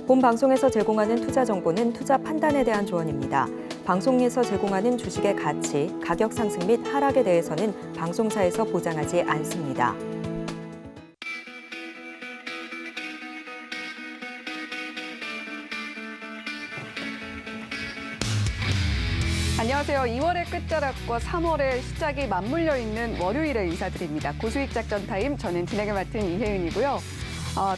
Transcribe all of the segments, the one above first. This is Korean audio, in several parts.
본 방송에서 제공하는 투자 정보는 투자 판단에 대한 조언입니다. 방송에서 제공하는 주식의 가치, 가격 상승 및 하락에 대해서는 방송사에서 보장하지 않습니다. 안녕하세요. 2월의 끝자락과 3월의 시작이 맞물려 있는 월요일에 인사드립니다. 고수익 작전 타임, 저는 진행을 맡은 이혜은이고요.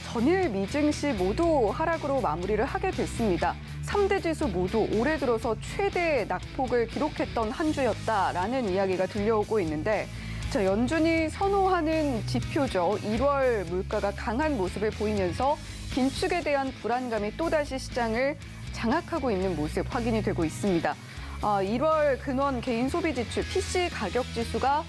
전일 미증시 모두 하락으로 마무리를 하게 됐습니다. 3대 지수 모두 올해 들어서 최대 낙폭을 기록했던 한 주였다라는 이야기가 들려오고 있는데, 자, 연준이 선호하는 지표죠. 1월 물가가 강한 모습을 보이면서 긴축에 대한 불안감이 또다시 시장을 장악하고 있는 모습 확인이 되고 있습니다. 1월 근원 개인 소비 지출 PC 가격 지수가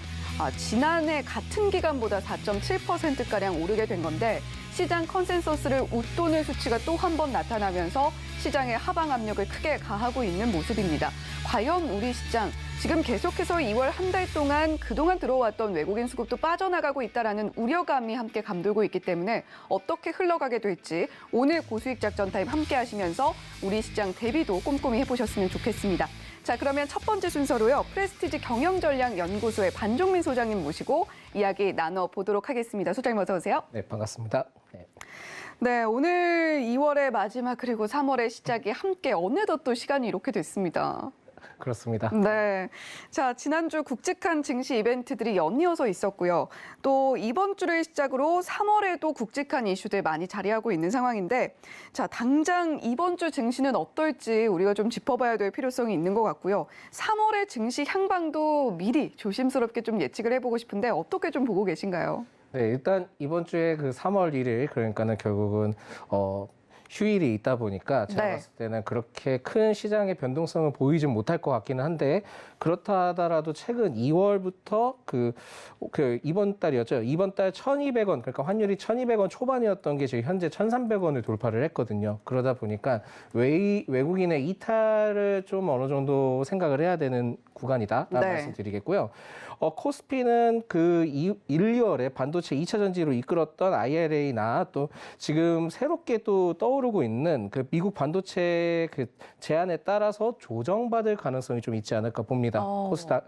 지난해 같은 기간보다 4.7%가량 오르게 된 건데, 시장 컨센서스를 웃도는 수치가 또 한 번 나타나면서 시장의 하방 압력을 크게 가하고 있는 모습입니다. 과연 우리 시장 지금 계속해서 2월 한 달 동안 그동안 들어왔던 외국인 수급도 빠져나가고 있다라는 우려감이 함께 감돌고 있기 때문에 어떻게 흘러가게 될지 오늘 고수익 작전 타임 함께 하시면서 우리 시장 대비도 꼼꼼히 해보셨으면 좋겠습니다. 자, 그러면 첫 번째 순서로요. 프레스티지 경영전략연구소의 반종민 소장님 모시고 이야기 나눠보도록 하겠습니다. 소장님 어서 오세요. 네, 반갑습니다. 네, 오늘 2월의 마지막 그리고 3월의 시작이 함께 어느덧 또 시간이 이렇게 됐습니다. 그렇습니다. 네. 자, 지난주 굵직한 증시 이벤트들이 연이어서 있었고요. 또 이번 주를 시작으로 3월에도 굵직한 이슈들 많이 자리하고 있는 상황인데, 자, 당장 이번 주 증시는 어떨지 우리가 좀 짚어봐야 될 필요성이 있는 것 같고요. 3월의 증시 향방도 미리 조심스럽게 좀 예측을 해보고 싶은데 어떻게 좀 보고 계신가요? 네, 일단 이번 주에 그 3월 1일, 그러니까는 결국은 휴일이 있다 보니까 제가 네. 봤을 때는 그렇게 큰 시장의 변동성을 보이진 못할 것 같기는 한데, 그렇다 하더라도 최근 2월부터 이번 달이었죠. 이번 달 1,200원, 그러니까 환율이 1,200원 초반이었던 게 지금 현재 1,300원을 돌파를 했거든요. 그러다 보니까 외국인의 이탈을 좀 어느 정도 생각을 해야 되는 구간이다라는 네. 말씀드리겠고요. 코스피는 그 1, 2월에 반도체 2차 전지로 이끌었던 IRA나 또 지금 새롭게 또 떠오르고 있는 그 미국 반도체 그 제한에 따라서 조정받을 가능성이 좀 있지 않을까 봅니다.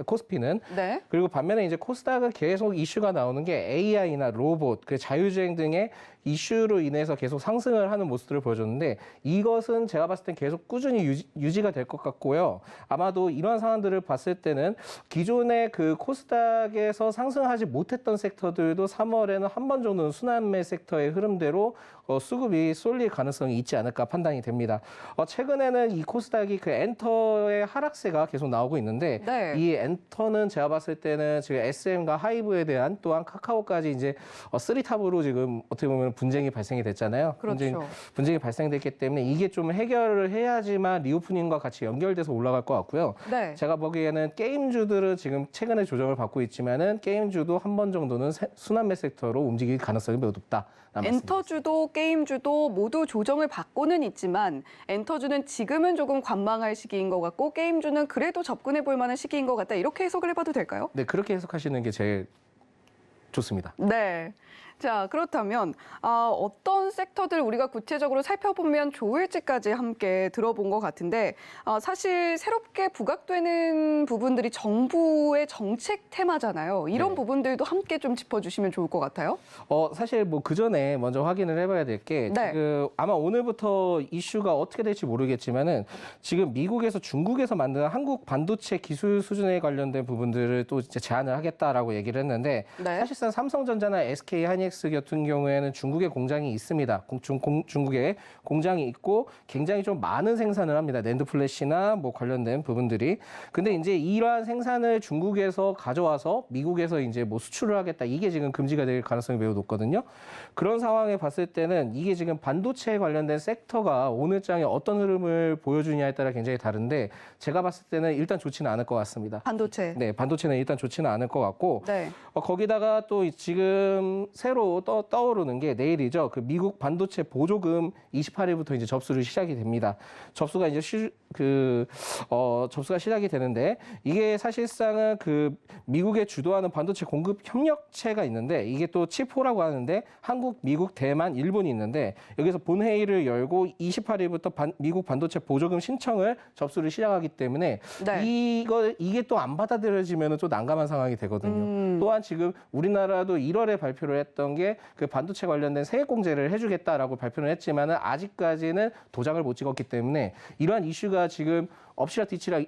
코스피는. 네. 그리고 반면에 이제 코스닥은 계속 이슈가 나오는 게 AI나 로봇, 그 자율주행 등의 이슈로 인해서 계속 상승을 하는 모습들을 보여줬는데, 이것은 제가 봤을 땐 계속 꾸준히 유지가 될 것 같고요. 아마도 이러한 상황들을 봤을 때는 기존의 그 코스닥에서 상승하지 못했던 섹터들도 3월에는 한 번 정도는 순환매 섹터의 흐름대로 수급이 쏠릴 가능성이 있지 않을까 판단이 됩니다. 최근에는 이 코스닥이 그 엔터의 하락세가 계속 나오고 있는데, 네. 이 엔터는 제가 봤을 때는 지금 SM과 하이브에 대한, 또한 카카오까지 이제 3탑으로 지금 어떻게 보면 분쟁이 발생이 됐잖아요. 그렇죠. 분쟁이 발생됐기 때문에 이게 좀 해결을 해야지만 리오프닝과 같이 연결돼서 올라갈 것 같고요. 네. 제가 보기에는 게임주들은 지금 최근에 조정을 받고 있지만은 게임주도 한 번 정도는 순환매 섹터로 움직일 가능성이 매우 높다. 엔터주도 게임주도 모두 조정을 받고는 있지만, 엔터주는 지금은 조금 관망할 시기인 것 같고 게임주는 그래도 접근해 볼 만한 시기인 것 같다. 이렇게 해석을 해봐도 될까요? 네, 그렇게 해석하시는 게 제일 좋습니다. 네. 자, 그렇다면 어떤 섹터들 우리가 구체적으로 살펴보면 좋을지까지 함께 들어본 것 같은데, 사실 새롭게 부각되는 부분들이 정부의 정책 테마잖아요. 이런 네. 부분들도 함께 좀 짚어주시면 좋을 것 같아요. 사실 뭐 그 전에 먼저 확인을 해봐야 될 게, 네. 지금 아마 오늘부터 이슈가 어떻게 될지 모르겠지만은, 지금 미국에서 중국에서 만든 한국 반도체 기술 수준에 관련된 부분들을 또 이제 제한을 하겠다라고 얘기를 했는데, 네. 사실상 삼성전자나 SK 하이닉스 같은 경우에는 중국에 공장이 있습니다. 중국에 공장이 있고 굉장히 좀 많은 생산을 합니다. 낸드 플래시나 뭐 관련된 부분들이. 근데 이제 이러한 생산을 중국에서 가져와서 미국에서 이제 뭐 수출을 하겠다, 이게 지금 금지가 될 가능성이 매우 높거든요. 그런 상황에 봤을 때는 이게 지금 반도체에 관련된 섹터가 오늘 장에 어떤 흐름을 보여주냐에 따라 굉장히 다른데, 제가 봤을 때는 일단 좋지는 않을 것 같습니다. 반도체. 네, 반도체는 일단 좋지는 않을 것 같고, 네. 거기다가 또 지금 새로 떠오르는 게 내일이죠. 그 미국 반도체 보조금 28일부터 이제 접수를 시작이 됩니다. 접수가 이제 접수가 시작이 되는데 이게 사실상은 그 미국에 주도하는 반도체 공급 협력체가 있는데 이게 또 칩4라고 하는데 한국, 미국, 대만, 일본이 있는데 여기서 본회의를 열고 28일부터 미국 반도체 보조금 신청을 접수를 시작하기 때문에 네. 이게 또 안 받아들여지면 또 난감한 상황이 되거든요. 또한 지금 우리나라도 1월에 발표를 했던 게 그 반도체 관련된 세액공제를 해주겠다라고 발표를 했지만은 아직까지는 도장을 못 찍었기 때문에 이러한 이슈가 지금 엎치락뒤치락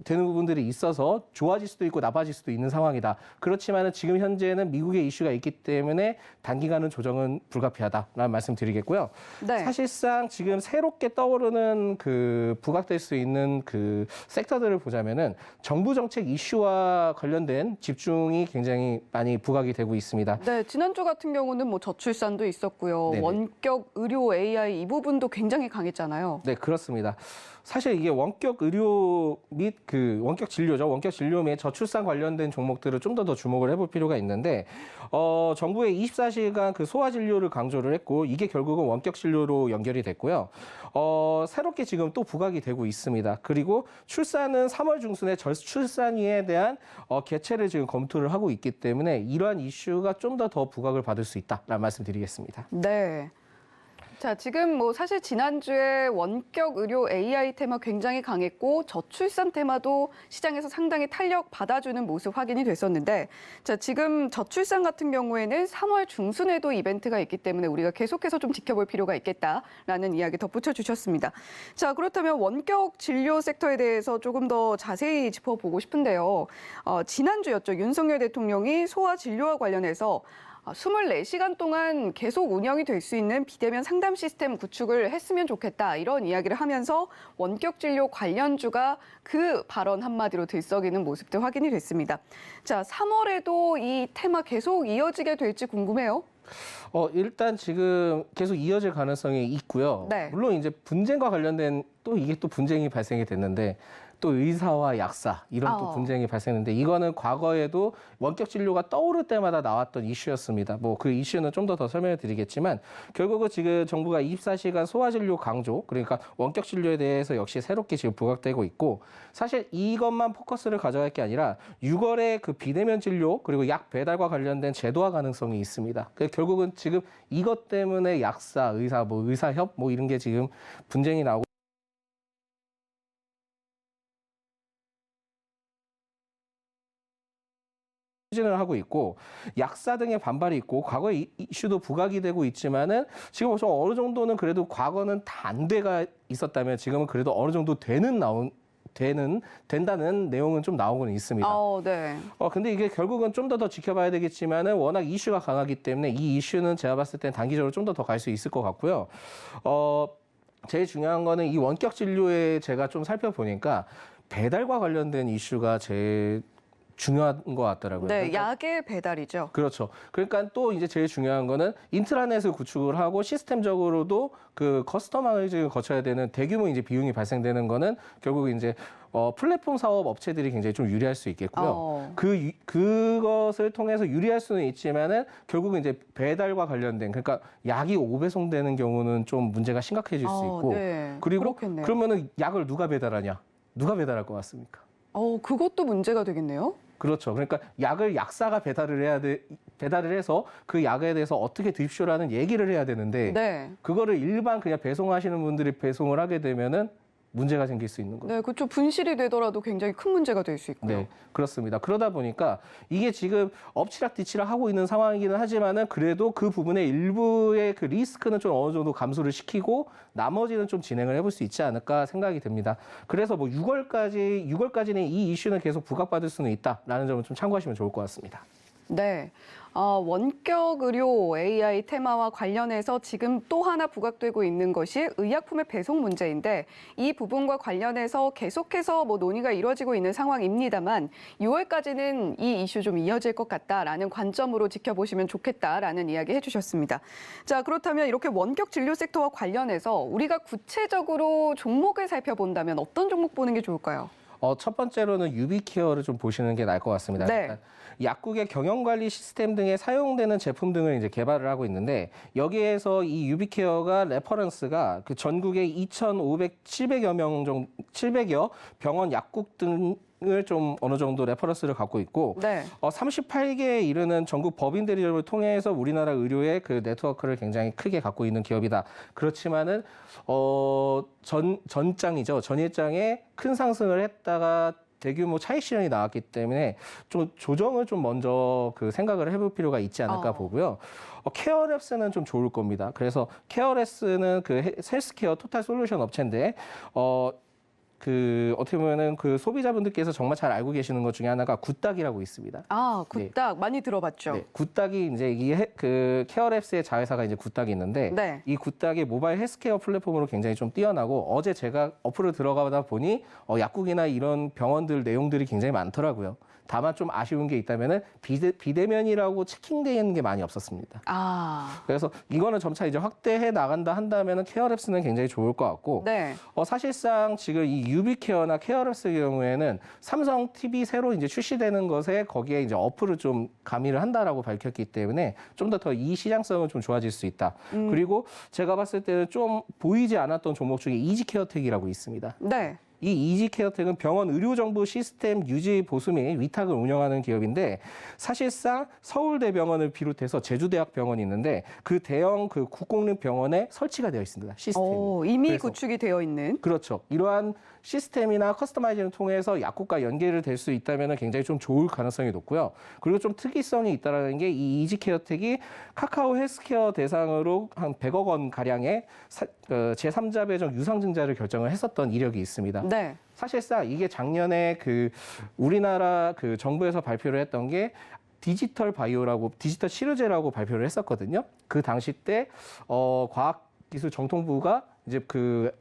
되는 부분들이 있어서 좋아질 수도 있고 나빠질 수도 있는 상황이다. 그렇지만은 지금 현재는 미국의 이슈가 있기 때문에 단기간은 조정은 불가피하다라는 말씀 드리겠고요. 네. 사실상 지금 새롭게 떠오르는 그 부각될 수 있는 그 섹터들을 보자면은 정부 정책 이슈와 관련된 집중이 굉장히 많이 부각이 되고 있습니다. 네, 지난주 같은 경우는 뭐 저출산도 있었고요. 네네. 원격 의료 AI 이 부분도 굉장히 강했잖아요. 네, 그렇습니다. 사실 이게 원격 의료 및 그 원격 진료죠. 원격 진료 및 저출산 관련된 종목들을 좀 더 주목을 해볼 필요가 있는데, 정부의 24시간 그 소아 진료를 강조를 했고, 이게 결국은 원격 진료로 연결이 됐고요. 새롭게 지금 또 부각이 되고 있습니다. 그리고 출산은 3월 중순에 저출산위에 대한 개최를 지금 검토를 하고 있기 때문에 이러한 이슈가 좀 더 부각을 받을 수 있다라는 말씀드리겠습니다. 네. 자, 지금 뭐 사실 지난주에 원격 의료 AI 테마 굉장히 강했고 저출산 테마도 시장에서 상당히 탄력 받아주는 모습 확인이 됐었는데 자, 지금 저출산 같은 경우에는 3월 중순에도 이벤트가 있기 때문에 우리가 계속해서 좀 지켜볼 필요가 있겠다라는 이야기 덧붙여 주셨습니다. 자, 그렇다면 원격 진료 섹터에 대해서 조금 더 자세히 짚어보고 싶은데요. 지난주였죠. 윤석열 대통령이 소아 진료와 관련해서 24시간 동안 계속 운영이 될 수 있는 비대면 상담 시스템 구축을 했으면 좋겠다 이런 이야기를 하면서 원격 진료 관련주가 그 발언 한마디로 들썩이는 모습도 확인이 됐습니다. 자, 3월에도 이 테마 계속 이어지게 될지 궁금해요. 일단 지금 계속 이어질 가능성이 있고요. 네. 물론 이제 분쟁과 관련된 또 이게 또 분쟁이 발생이 됐는데 또 의사와 약사 이런 또 분쟁이 발생했는데 이거는 과거에도 원격 진료가 떠오를 때마다 나왔던 이슈였습니다. 뭐 그 이슈는 좀 더 설명을 드리겠지만 결국은 지금 정부가 24시간 소아 진료 강조 그러니까 원격 진료에 대해서 역시 새롭게 지금 부각되고 있고 사실 이것만 포커스를 가져갈 게 아니라 6월에 그 비대면 진료 그리고 약 배달과 관련된 제도화 가능성이 있습니다. 결국은 지금 이것 때문에 약사, 의사, 뭐 의사협 뭐 이런 게 지금 분쟁이 나오고 추진을 하고 있고 약사 등의 반발이 있고 과거에 이슈도 부각이 되고 있지만은 지금 좀 어느 정도는 그래도 과거는 다 안 돼가 있었다면 지금은 그래도 어느 정도 된다는 내용은 좀 나오고는 있습니다. 네. 근데 이게 결국은 좀 더 지켜봐야 되겠지만은 워낙 이슈가 강하기 때문에 이 이슈는 제가 봤을 땐 단기적으로 좀 더 갈 수 있을 것 같고요. 제일 중요한 거는 이 원격 진료에 제가 좀 살펴보니까 배달과 관련된 이슈가 제일 중요한 것 같더라고요. 네, 그러니까 약의 배달이죠. 그렇죠. 그러니까 또 이제 제일 중요한 거는 인트라넷을 구축을 하고 시스템적으로도 그 커스터마이징을 거쳐야 되는 대규모 이제 비용이 발생되는 거는 결국 이제 플랫폼 사업 업체들이 굉장히 좀 유리할 수 있겠고요. 그것을 통해서 유리할 수는 있지만은 결국은 이제 배달과 관련된 그러니까 약이 오배송되는 경우는 좀 문제가 심각해질 수 있고 네. 그리고 그렇겠네요. 그러면은 약을 누가 배달하냐? 누가 배달할 것 같습니까? 그것도 문제가 되겠네요. 그렇죠. 그러니까 약을 약사가 배달을 해서 그 약에 대해서 어떻게 드십시오라는 얘기를 해야 되는데 네. 그거를 일반 그냥 배송하시는 분들이 배송을 하게 되면은 문제가 생길 수 있는 거죠. 네, 그렇죠. 분실이 되더라도 굉장히 큰 문제가 될 수 있고요. 네, 그렇습니다. 그러다 보니까 이게 지금 엎치락뒤치락 하고 있는 상황이기는 하지만은 그래도 그 부분의 일부의 그 리스크는 좀 어느 정도 감소를 시키고 나머지는 좀 진행을 해볼 수 있지 않을까 생각이 됩니다. 그래서 뭐 6월까지는 이 이슈는 계속 부각받을 수는 있다라는 점을 좀 참고하시면 좋을 것 같습니다. 네. 원격 의료 AI 테마와 관련해서 지금 또 하나 부각되고 있는 것이 의약품의 배송 문제인데 이 부분과 관련해서 계속해서 뭐 논의가 이루어지고 있는 상황입니다만 6월까지는 이 이슈 좀 이어질 것 같다라는 관점으로 지켜보시면 좋겠다라는 이야기 해주셨습니다. 자, 그렇다면 이렇게 원격 진료 섹터와 관련해서 우리가 구체적으로 종목을 살펴본다면 어떤 종목 보는 게 좋을까요? 첫 번째로는 유비케어를 좀 보시는 게 나을 것 같습니다. 네. 일단 약국의 경영관리 시스템 등에 사용되는 제품 등을 이제 개발을 하고 있는데 여기에서 이 유비케어가 레퍼런스가 그 전국의 2,500, 700여 병원 약국 등을 좀 어느 정도 레퍼런스를 갖고 있고 네. 38개에 이르는 전국 법인 대리점을 통해서 우리나라 의료의 그 네트워크를 굉장히 크게 갖고 있는 기업이다. 그렇지만은 전일장에 큰 상승을 했다가 대규모 차익 실현이 나왔기 때문에 좀 조정을 좀 먼저 그 생각을 해볼 필요가 있지 않을까 보고요. 케어랩스는 좀 좋을 겁니다. 그래서 케어랩스는 그 헬스케어 토탈 솔루션 업체인데 어떻게 보면은 그 소비자분들께서 정말 잘 알고 계시는 것 중에 하나가 굿닥이라고 있습니다. 아, 굿닥 많이 들어봤죠. 네, 굿닥이 이제 그 케어랩스의 자회사가 이제 굿닥이 있는데 네. 이 굿닥이 모바일 헬스케어 플랫폼으로 굉장히 좀 뛰어나고 어제 제가 어플을 들어가다 보니 약국이나 이런 병원들 내용들이 굉장히 많더라고요. 다만 좀 아쉬운 게 있다면은 비대면이라고 체킹되어 있는 게 많이 없었습니다. 아, 그래서 이거는 점차 이제 확대해 나간다 한다면은 케어랩스는 굉장히 좋을 것 같고 네. 사실상 지금 이 유비케어나 케어랩스의 경우에는 삼성 TV 새로 이제 출시되는 것에 거기에 이제 어플을 좀 가미를 한다라고 밝혔기 때문에 좀 더 이 시장성은 좀 좋아질 수 있다. 그리고 제가 봤을 때는 좀 보이지 않았던 종목 중에 이지케어텍이라고 있습니다. 네. 이 이지케어텍은 병원 의료정보 시스템 유지 보수 및 위탁을 운영하는 기업인데 사실상 서울대병원을 비롯해서 제주대학병원이 있는데 그 대형 그 국공립병원에 설치가 되어 있습니다. 시스템이. 이미 그래서 구축이 되어 있는. 그렇죠. 이러한 시스템이나 커스터마이징을 통해서 약국과 연계를 될 수 있다면 굉장히 좀 좋을 가능성이 높고요. 그리고 좀 특이성이 있다는 게 이 이지케어텍이 카카오 헬스케어 대상으로 한 100억 원 가량의 제3자 배정 유상증자를 결정을 했었던 이력이 있습니다. 네. 사실상 이게 작년에 그 우리나라 그 정부에서 발표를 했던 게 디지털 바이오라고 디지털 치료제라고 발표를 했었거든요. 그 당시 때 과학기술정통부가 이제 그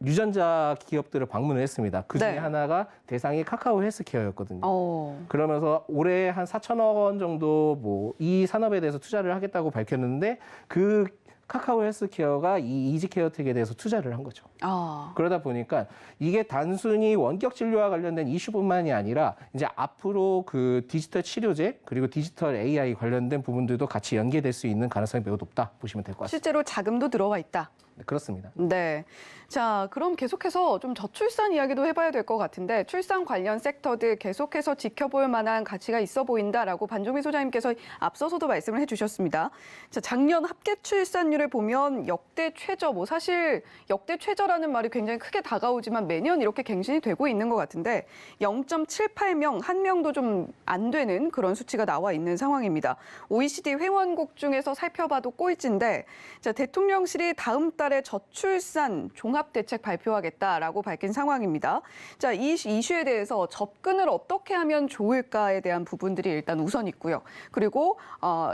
유전자 기업들을 방문을 했습니다. 그 중에 네. 하나가 대상이 카카오 헬스케어였거든요. 어. 그러면서 올해 한 4천억 원 정도 뭐 이 산업에 대해서 투자를 하겠다고 밝혔는데 그 카카오 헬스케어가 이 이지케어텍에 대해서 투자를 한 거죠. 아. 그러다 보니까 이게 단순히 원격 진료와 관련된 이슈뿐만이 아니라 이제 앞으로 그 디지털 치료제 그리고 디지털 AI 관련된 부분들도 같이 연계될 수 있는 가능성이 매우 높다 보시면 될 것 같습니다. 실제로 자금도 들어와 있다. 네, 그렇습니다. 네. 자, 그럼 계속해서 좀 저출산 이야기도 해봐야 될 것 같은데 출산 관련 섹터들 계속해서 지켜볼 만한 가치가 있어 보인다라고 반종민 소장님께서 앞서서도 말씀을 해주셨습니다. 자, 작년 합계 출산율을 보면 역대 최저, 사실 역대 최저라는 말이 굉장히 크게 다가오지만 매년 이렇게 갱신이 되고 있는 것 같은데 0.78명, 한 명도 좀 안 되는 그런 수치가 나와 있는 상황입니다. OECD 회원국 중에서 살펴봐도 꼴찌인데 자, 대통령실이 다음 달에 저출산 종합대책 발표하겠다라고 밝힌 상황입니다. 자, 이 이슈에 대해서 접근을 어떻게 하면 좋을까에 대한 부분들이 일단 우선 있고요. 그리고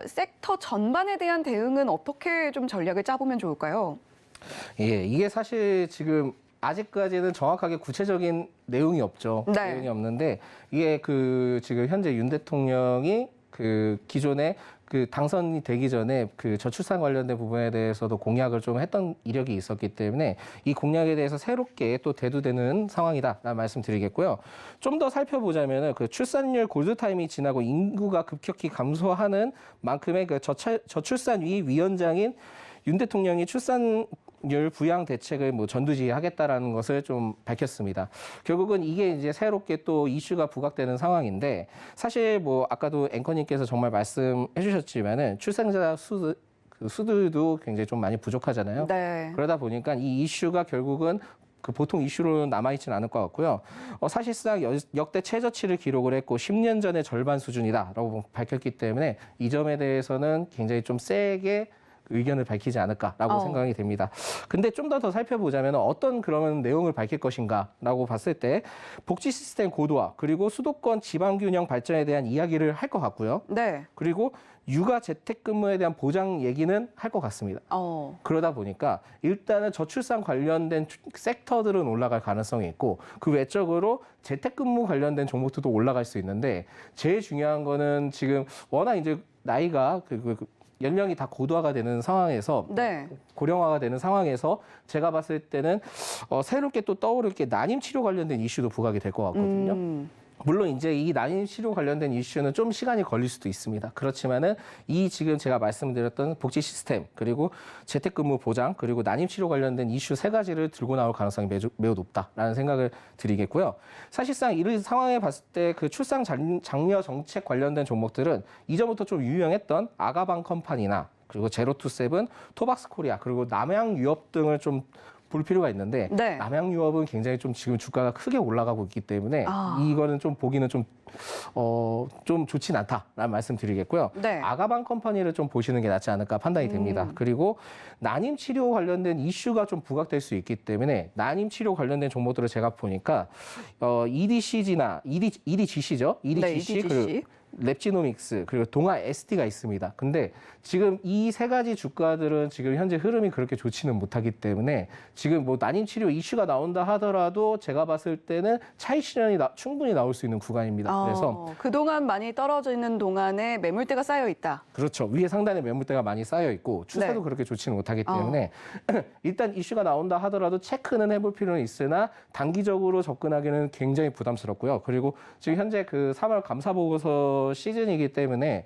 섹터 전반에 대한 대응은 어떻게 좀 전략을 짜보면 좋을까요? 예, 이게 사실 지금 아직까지는 정확하게 구체적인 내용이 없죠. 네. 내용이 없는데 이게 그 지금 현재 윤 대통령이 그 기존에 그 당선이 되기 전에 그 저출산 관련된 부분에 대해서도 공약을 좀 했던 이력이 있었기 때문에 이 공약에 대해서 새롭게 또 대두되는 상황이다라는 말씀드리겠고요. 좀 더 살펴보자면은 그 출산율 골드타임이 지나고 인구가 급격히 감소하는 만큼의 그 저출산위 위원장인 윤 대통령이 출산율 부양 대책을 전두지하겠다라는 것을 좀 밝혔습니다. 결국은 이게 이제 새롭게 또 이슈가 부각되는 상황인데 사실 아까도 앵커님께서 정말 말씀해 주셨지만은 출생자 수들도 굉장히 좀 많이 부족하잖아요. 네. 그러다 보니까 이 이슈가 결국은 그 보통 이슈로 남아있지는 않을 것 같고요. 사실상 역대 최저치를 기록을 했고 10년 전의 절반 수준이다라고 밝혔기 때문에 이 점에 대해서는 굉장히 좀 세게 의견을 밝히지 않을까라고 생각이 됩니다. 근데 좀 더 살펴보자면 어떤 그러면 내용을 밝힐 것인가라고 봤을 때 복지 시스템 고도화 그리고 수도권 지방균형 발전에 대한 이야기를 할 것 같고요. 네. 그리고 육아 재택근무에 대한 보장 얘기는 할 것 같습니다. 그러다 보니까 일단은 저출산 관련된 섹터들은 올라갈 가능성이 있고 그 외적으로 재택근무 관련된 종목들도 올라갈 수 있는데 제일 중요한 거는 지금 워낙 이제 나이가 연령이 다 고도화가 되는 상황에서 네. 고령화가 되는 상황에서 제가 봤을 때는 새롭게 또 떠오를 게 난임 치료 관련된 이슈도 부각이 될 것 같거든요. 물론 이제 이 난임 치료 관련된 이슈는 좀 시간이 걸릴 수도 있습니다. 그렇지만은 이 지금 제가 말씀드렸던 복지 시스템 그리고 재택근무 보장 그리고 난임 치료 관련된 이슈 세 가지를 들고 나올 가능성이 매우 높다라는 생각을 드리겠고요. 사실상 이런 상황에 봤을 때 그 출산 장려 정책 관련된 종목들은 이전부터 좀 유명했던 아가방 컴퍼니나 그리고 제로투세븐, 토박스 코리아 그리고 남양유업 등을 좀 볼 필요가 있는데 네. 남양유업은 굉장히 좀 지금 주가가 크게 올라가고 있기 때문에 이거는 좀 보기는 좀 좋진 않다라는 말씀 드리겠고요. 네. 아가방 컴퍼니를 좀 보시는 게 낫지 않을까 판단이 됩니다. 그리고 난임 치료 관련된 이슈가 좀 부각될 수 있기 때문에 난임 치료 관련된 종목들을 제가 보니까 EDCG나 EDGC죠. EDGC 그리고 랩지노믹스 그리고 동아 ST가 있습니다. 근데 지금 이 세 가지 주가들은 지금 현재 흐름이 그렇게 좋지는 못하기 때문에 지금 뭐 난임 치료 이슈가 나온다 하더라도 제가 봤을 때는 차익 실현이 충분히 나올 수 있는 구간입니다. 그래서 그동안 많이 떨어지는 동안에 매물대가 쌓여 있다. 그렇죠. 위에 상단에 매물대가 많이 쌓여 있고 추세도 네. 그렇게 좋지는 못하기 때문에 일단 이슈가 나온다 하더라도 체크는 해볼 필요는 있으나 단기적으로 접근하기는 굉장히 부담스럽고요. 그리고 지금 현재 그 3월 감사보고서 시즌이기 때문에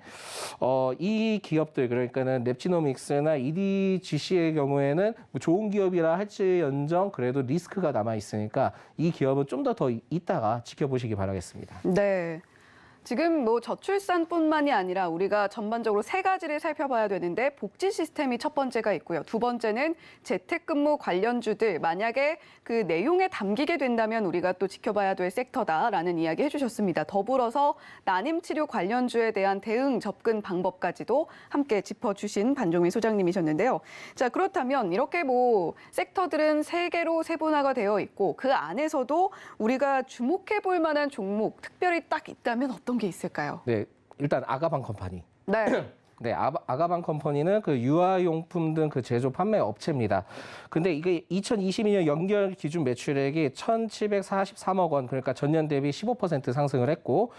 이 기업들 그러니까는 랩지노믹스나 EDGC의 경우에는 뭐 좋은 기업이라 할지언정 그래도 리스크가 남아 있으니까 이 기업은 좀 더 있다가 지켜보시기 바라겠습니다. 네. 지금 뭐 저출산뿐만이 아니라 우리가 전반적으로 세 가지를 살펴봐야 되는데 복지 시스템이 첫 번째가 있고요. 두 번째는 재택근무 관련주들 만약에 그 내용에 담기게 된다면 우리가 또 지켜봐야 될 섹터다라는 이야기 해주셨습니다. 더불어서 난임치료 관련주에 대한 대응 접근 방법까지도 함께 짚어주신 반종민 소장님이셨는데요. 자, 그렇다면 이렇게 뭐 섹터들은 세 개로 세분화가 되어 있고 그 안에서도 우리가 주목해 볼 만한 종목 특별히 딱 있다면 어떤 게 있을까요? 네, 일단 아가방 컴퍼니. 네. 네, 아가방 컴퍼니는 그 유아용품 등 그 제조 판매 업체입니다. 근데 이게 2022년 연결 기준 매출액이 1,743억 원, 그러니까 전년 대비 15% 상승을 했고,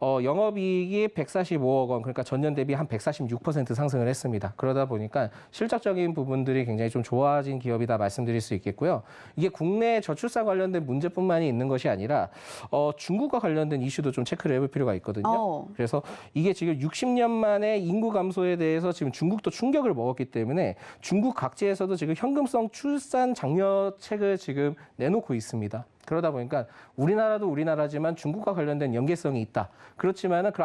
영업이익이 145억 원, 그러니까 전년 대비 한 146% 상승을 했습니다. 그러다 보니까 실적적인 부분들이 굉장히 좀 좋아진 기업이다 말씀드릴 수 있겠고요. 이게 국내 저출산 관련된 문제뿐만이 있는 것이 아니라 중국과 관련된 이슈도 좀 체크를 해볼 필요가 있거든요. 그래서 이게 지금 60년 만에 인구 감소에 대해서 지금 중국도 충격을 먹었기 때문에 중국 각지에서도 지금 현금성 출산 장려책을 지금 내놓고 있습니다. 그러다 보니까 우리나라도 우리나라지만 중국과 관련된 연계성이 있다. 그렇지만은 그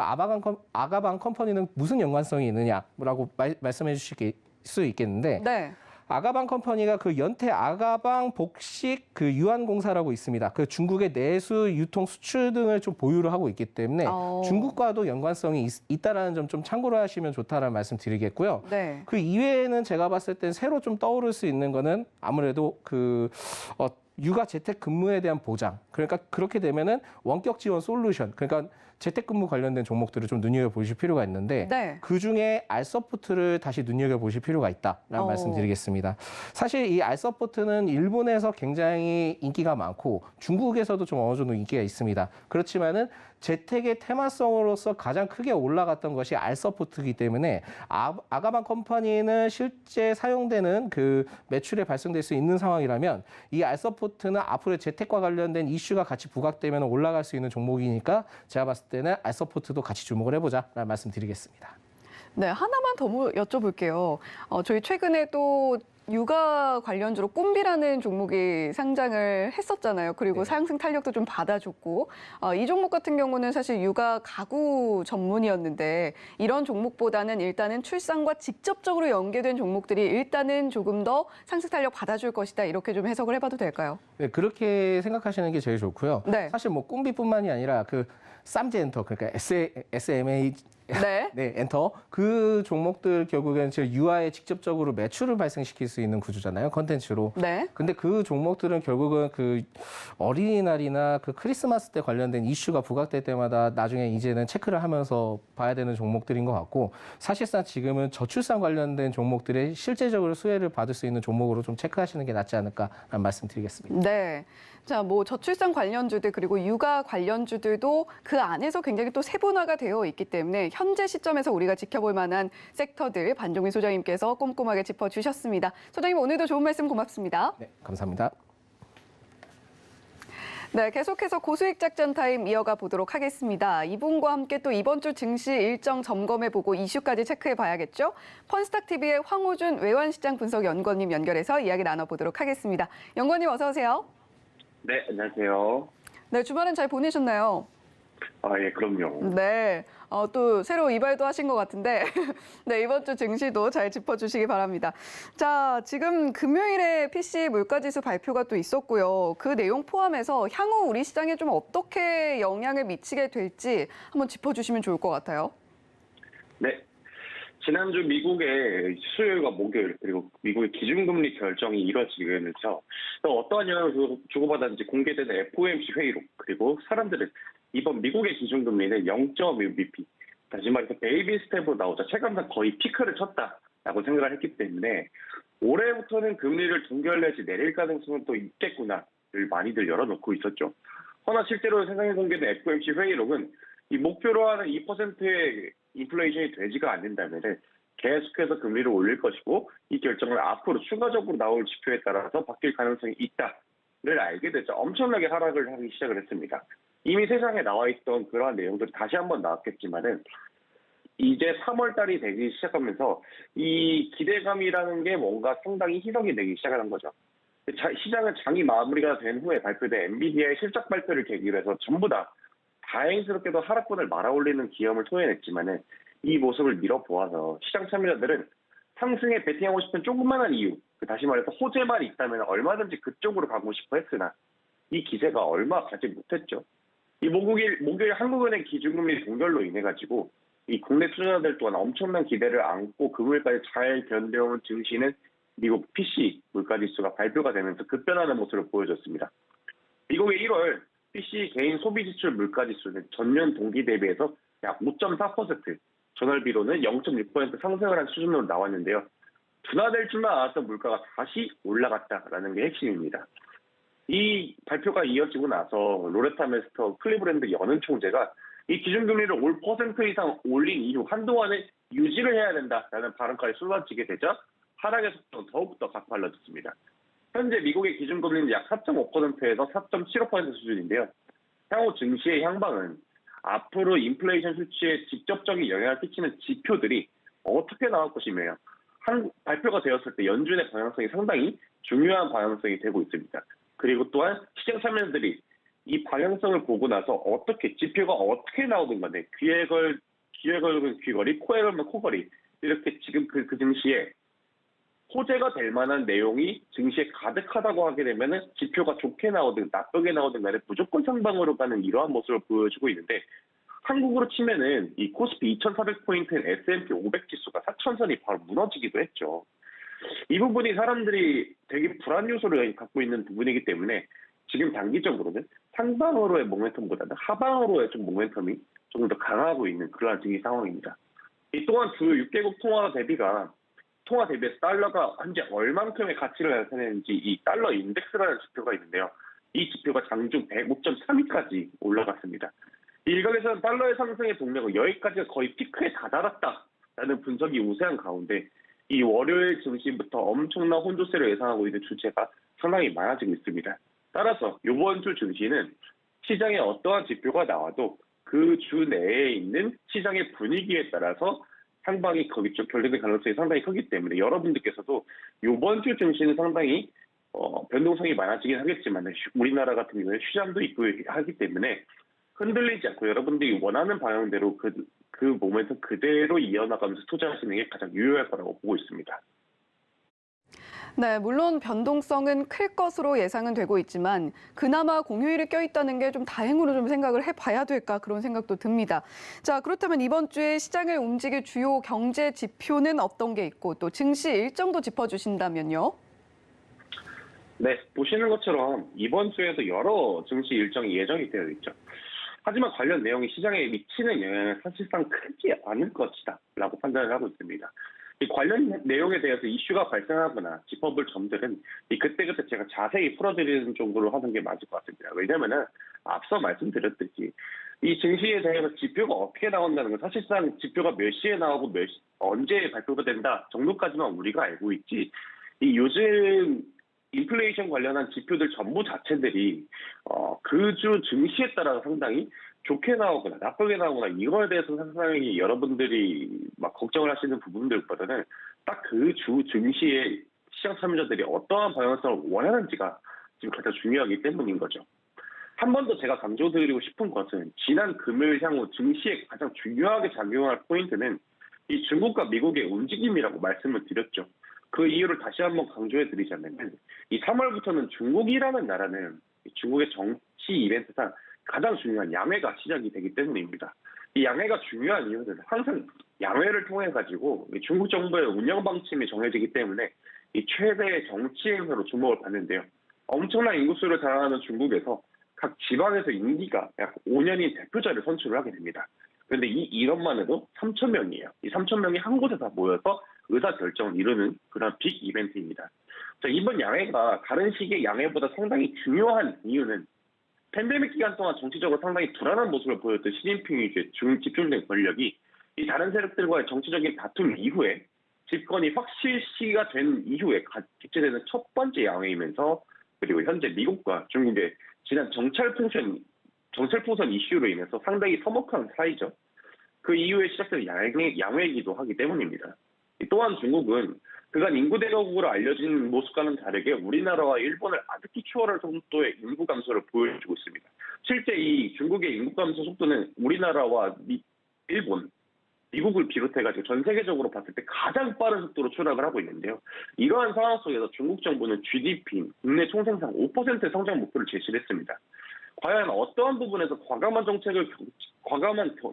아가방 컴퍼니는 무슨 연관성이 있느냐라고 말씀해 주실 수 있겠는데 네. 아가방 컴퍼니가 그 연태 아가방 복식 그 유한공사라고 있습니다. 그 중국의 내수, 유통, 수출 등을 좀 보유를 하고 있기 때문에 중국과도 연관성이 있다라는 점 좀 참고로 하시면 좋다라는 말씀 드리겠고요. 네. 그 이외에는 제가 봤을 땐 새로 좀 떠오를 수 있는 거는 아무래도 육아 재택 근무에 대한 보장. 그러니까 그렇게 되면은 원격 지원 솔루션. 그러니까 재택근무 관련된 종목들을 좀 눈여겨보실 필요가 있는데 네. 그중에 알서포트를 다시 눈여겨보실 필요가 있다라는 말씀드리겠습니다. 사실 이 알서포트는 일본에서 굉장히 인기가 많고 중국에서도 좀 어느 정도 인기가 있습니다. 그렇지만은 재택의 테마성으로서 가장 크게 올라갔던 것이 알서포트이기 때문에 아가방 컴퍼니는 실제 사용되는 그 매출에 발생될 수 있는 상황이라면 이 알서포트는 앞으로 재택과 관련된 이슈가 같이 부각되면 올라갈 수 있는 종목이니까 제가 봤을 때는 알서포트도 같이 주목을 해보자라는 말씀드리겠습니다. 네, 하나만 더 여쭤볼게요. 저희 최근에 또 육아 관련주로 꼼비라는 종목이 상장을 했었잖아요. 그리고 네. 상승 탄력도 좀 받아줬고 이 종목 같은 경우는 사실 육아 가구 전문이었는데 이런 종목보다는 일단은 출산과 직접적으로 연계된 종목들이 일단은 조금 더 상승 탄력 받아줄 것이다. 이렇게 좀 해석을 해봐도 될까요? 네, 그렇게 생각하시는 게 제일 좋고요. 네. 사실 뭐 꼼비뿐만이 아니라 그 쌈제엔터 그러니까 SMA 네. 네, 엔터. 그 종목들 결국에는 지금 유아에 직접적으로 매출을 발생시킬 수 있는 구조잖아요. 컨텐츠로. 네. 근데 그 종목들은 결국은 그 어린이날이나 그 크리스마스 때 관련된 이슈가 부각될 때마다 나중에 이제는 체크를 하면서 봐야 되는 종목들인 것 같고 사실상 지금은 저출산 관련된 종목들의 실제적으로 수혜를 받을 수 있는 종목으로 좀 체크하시는 게 낫지 않을까라는 말씀 드리겠습니다. 네. 자, 뭐 저출산 관련주들 그리고 육아 관련주들도 그 안에서 굉장히 또 세분화가 되어 있기 때문에 현재 시점에서 우리가 지켜볼 만한 섹터들 반종민 소장님께서 꼼꼼하게 짚어주셨습니다. 소장님 오늘도 좋은 말씀 고맙습니다. 네, 감사합니다. 네, 계속해서 고수익 작전 타임 이어가 보도록 하겠습니다. 이분과 함께 또 이번 주 증시 일정 점검해보고 이슈까지 체크해봐야겠죠? 펀스탁TV의 황호준 외환시장 분석 연구원님 연결해서 이야기 나눠보도록 하겠습니다. 연구원님 어서 오세요. 네, 안녕하세요. 네, 주말은 잘 보내셨나요? 예, 그럼요. 네, 또 새로 이발도 하신 것 같은데 네, 이번 주 증시도 잘 짚어주시기 바랍니다. 자, 지금 금요일에 PC 물가지수 발표가 또 있었고요. 그 내용 포함해서 향후 우리 시장에 좀 어떻게 영향을 미치게 될지 한번 짚어주시면 좋을 것 같아요. 네. 지난주 미국의 수요일과 목요일 그리고 미국의 기준금리 결정이 이뤄지면서 또 어떠한 영향을 주고받았는지 공개된 FOMC 회의록 그리고 사람들은 이번 미국의 기준금리는 0.1bp 다시 말해서 베이비 스텝으로 나오자 체감상 거의 피크를 쳤다라고 생각을 했기 때문에 올해부터는 금리를 동결 내지 내릴 가능성은 또 있겠구나를 많이들 열어놓고 있었죠. 허나 실제로 세상에 공개된 FOMC 회의록은 이 목표로 하는 2%의 인플레이션이 되지가 않는다면 계속해서 금리를 올릴 것이고 이 결정을 앞으로 추가적으로 나올 지표에 따라서 바뀔 가능성이 있다를 알게 되자 엄청나게 하락을 하기 시작을 했습니다. 이미 세상에 나와 있던 그러한 내용들이 다시 한번 나왔겠지만은 이제 3월 달이 되기 시작하면서 이 기대감이라는 게 뭔가 상당히 희석이 되기 시작하는 거죠. 시장은 장이 마무리가 된 후에 발표된 엔비디아의 실적 발표를 계기로 해서 전부 다 다행스럽게도 하락권을 말아올리는 기염을 토해냈지만은 이 모습을 밀어보아서 시장 참여자들은 상승에 베팅하고 싶은 조그만한 이유, 다시 말해서 호재만 있다면 얼마든지 그쪽으로 가고 싶어 했으나 이 기세가 얼마 가지 못했죠. 이 목요일 한국은행 기준금리 동결로 인해 가지고 이 국내 투자자들 또한 엄청난 기대를 안고 금요일까지 잘 견뎌온 증시는 미국 PC 물가지수가 발표가 되면서 급변하는 모습을 보여줬습니다. 미국의 1월 PC 개인 소비지출 물가지수는 전년 동기 대비해서 약 5.4%, 전월비로는 0.6% 상승을 한 수준으로 나왔는데요. 둔화될 줄만 알았던 물가가 다시 올라갔다라는 게 핵심입니다. 이 발표가 이어지고 나서 로레타 메스터 클리브랜드 연은 총재가 이 기준금리를 5% 이상 올린 이후 한동안은 유지를 해야 된다라는 발언까지 쏟아지게 되자 하락의 속도는 더욱더 가팔라졌습니다. 현재 미국의 기준금리는 약 4.5%에서 4.75% 수준인데요. 향후 증시의 향방은 앞으로 인플레이션 수치에 직접적인 영향을 끼치는 지표들이 어떻게 나올 것이며 발표가 되었을 때 연준의 방향성이 상당히 중요한 방향성이 되고 있습니다. 그리고 또한 시장 참여자들이 이 방향성을 보고 나서 어떻게 지표가 어떻게 나오든 간에 귀에 걸면 귀걸이, 코에 걸면 코걸이 이렇게 지금 그 증시에 호재가 될 만한 내용이 증시에 가득하다고 하게 되면은 지표가 좋게 나오든 나쁘게 나오든 간에 무조건 상방으로 가는 이러한 모습을 보여주고 있는데 한국으로 치면은 이 코스피 2,400포인트인 S&P 500 지수가 4,000선이 바로 무너지기도 했죠. 이 부분이 사람들이 되게 불안 요소를 갖고 있는 부분이기 때문에 지금 단기적으로는 상방으로의 모멘텀보다는 하방으로의 좀 모멘텀이 조금 더 강하고 있는 그러한 증시 상황입니다. 이 또한 주요 6개국 통화 대비해서 달러가 현재 얼만큼의 가치를 나타내는지 이 달러 인덱스라는 지표가 있는데요. 이 지표가 장중 105.32까지 올라갔습니다. 일각에서는 달러의 상승의 동력은 여기까지가 거의 피크에 다다랐다라는 분석이 우세한 가운데 이 월요일 증시부터 엄청난 혼조세를 예상하고 있는 주체가 상당히 많아지고 있습니다. 따라서 이번 주 증시는 시장에 어떠한 지표가 나와도 그 주 내에 있는 시장의 분위기에 따라서 상방이 거기쪽 결정될 가능성이 상당히 크기 때문에 여러분들께서도 이번 주 증시는 상당히 변동성이 많아지긴 하겠지만 우리나라 같은 경우에 휴장도 있고 하기 때문에 흔들리지 않고 여러분들이 원하는 방향대로 그 모멘텀 그대로 이어나가면서 투자하시는 게 가장 유효할 거라고 보고 있습니다. 네, 물론 변동성은 클 것으로 예상은 되고 있지만 그나마 공휴일이 껴있다는 게 좀 다행으로 좀 생각을 해봐야 될까 그런 생각도 듭니다. 자, 그렇다면 이번 주에 시장을 움직일 주요 경제 지표는 어떤 게 있고 또 증시 일정도 짚어주신다면요? 네, 보시는 것처럼 이번 주에도 여러 증시 일정이 예정이 되어 있죠. 하지만 관련 내용이 시장에 미치는 영향은 사실상 크지 않을 것이다 라고 판단을 하고 있습니다. 이 관련 내용에 대해서 이슈가 발생하거나 짚어볼 점들은 그때그때 제가 자세히 풀어드리는 정도로 하는 게 맞을 것 같습니다. 왜냐하면 앞서 말씀드렸듯이 이 증시에 대해서 지표가 어떻게 나온다는 건 사실상 지표가 몇 시에 나오고 언제 발표가 된다 정도까지만 우리가 알고 있지. 이 요즘 인플레이션 관련한 지표들 전부 자체들이 그 주 증시에 따라서 상당히 좋게 나오거나 나쁘게 나오거나 이거에 대해서 상당히 여러분들이 막 걱정을 하시는 부분들보다는 딱 그 주 증시에 시장 참여자들이 어떠한 방향성을 원하는지가 지금 가장 중요하기 때문인 거죠. 한 번 더 제가 강조드리고 싶은 것은 지난 금요일 향후 증시에 가장 중요하게 작용할 포인트는 이 중국과 미국의 움직임이라고 말씀을 드렸죠. 그 이유를 다시 한번 강조해 드리자면 이 3월부터는 중국이라는 나라는 중국의 정치 이벤트상 가장 중요한 양회가 시작이 되기 때문입니다. 이 양회가 중요한 이유는 항상 양회를 통해 가지고 중국 정부의 운영 방침이 정해지기 때문에 이 최대의 정치 행사로 주목을 받는데요. 엄청난 인구수를 자랑하는 중국에서 각 지방에서 임기가 약 5년인 대표자를 선출을 하게 됩니다. 그런데 이 이것만 해도 3,000명이에요. 이 3,000명이 한 곳에 다 모여서 의사결정을 이루는 그런 빅 이벤트입니다. 자, 이번 양회가 다른 시기의 양회보다 상당히 중요한 이유는 팬데믹 기간 동안 정치적으로 상당히 불안한 모습을 보였던 시진핑 위주의 집중된 권력이 이 다른 세력들과의 정치적인 다툼 이후에 집권이 확실시가 된 이후에 개최되는 첫 번째 양회이면서 그리고 현재 미국과 중국의 지난 정찰풍선 이슈로 인해서 상당히 서먹한 사이죠. 그 이후에 시작된 양회이기도 하기 때문입니다. 또한 중국은 그간 인구 대국으로 알려진 모습과는 다르게 우리나라와 일본을 아득히 추월할 정도의 인구 감소를 보여주고 있습니다. 실제 이 중국의 인구 감소 속도는 우리나라와 일본, 미국을 비롯해가지고 전 세계적으로 봤을 때 가장 빠른 속도로 추락을 하고 있는데요. 이러한 상황 속에서 중국 정부는 GDP, 국내 총생산 5% 성장 목표를 제시를 했습니다. 과연 어떠한 부분에서 과감한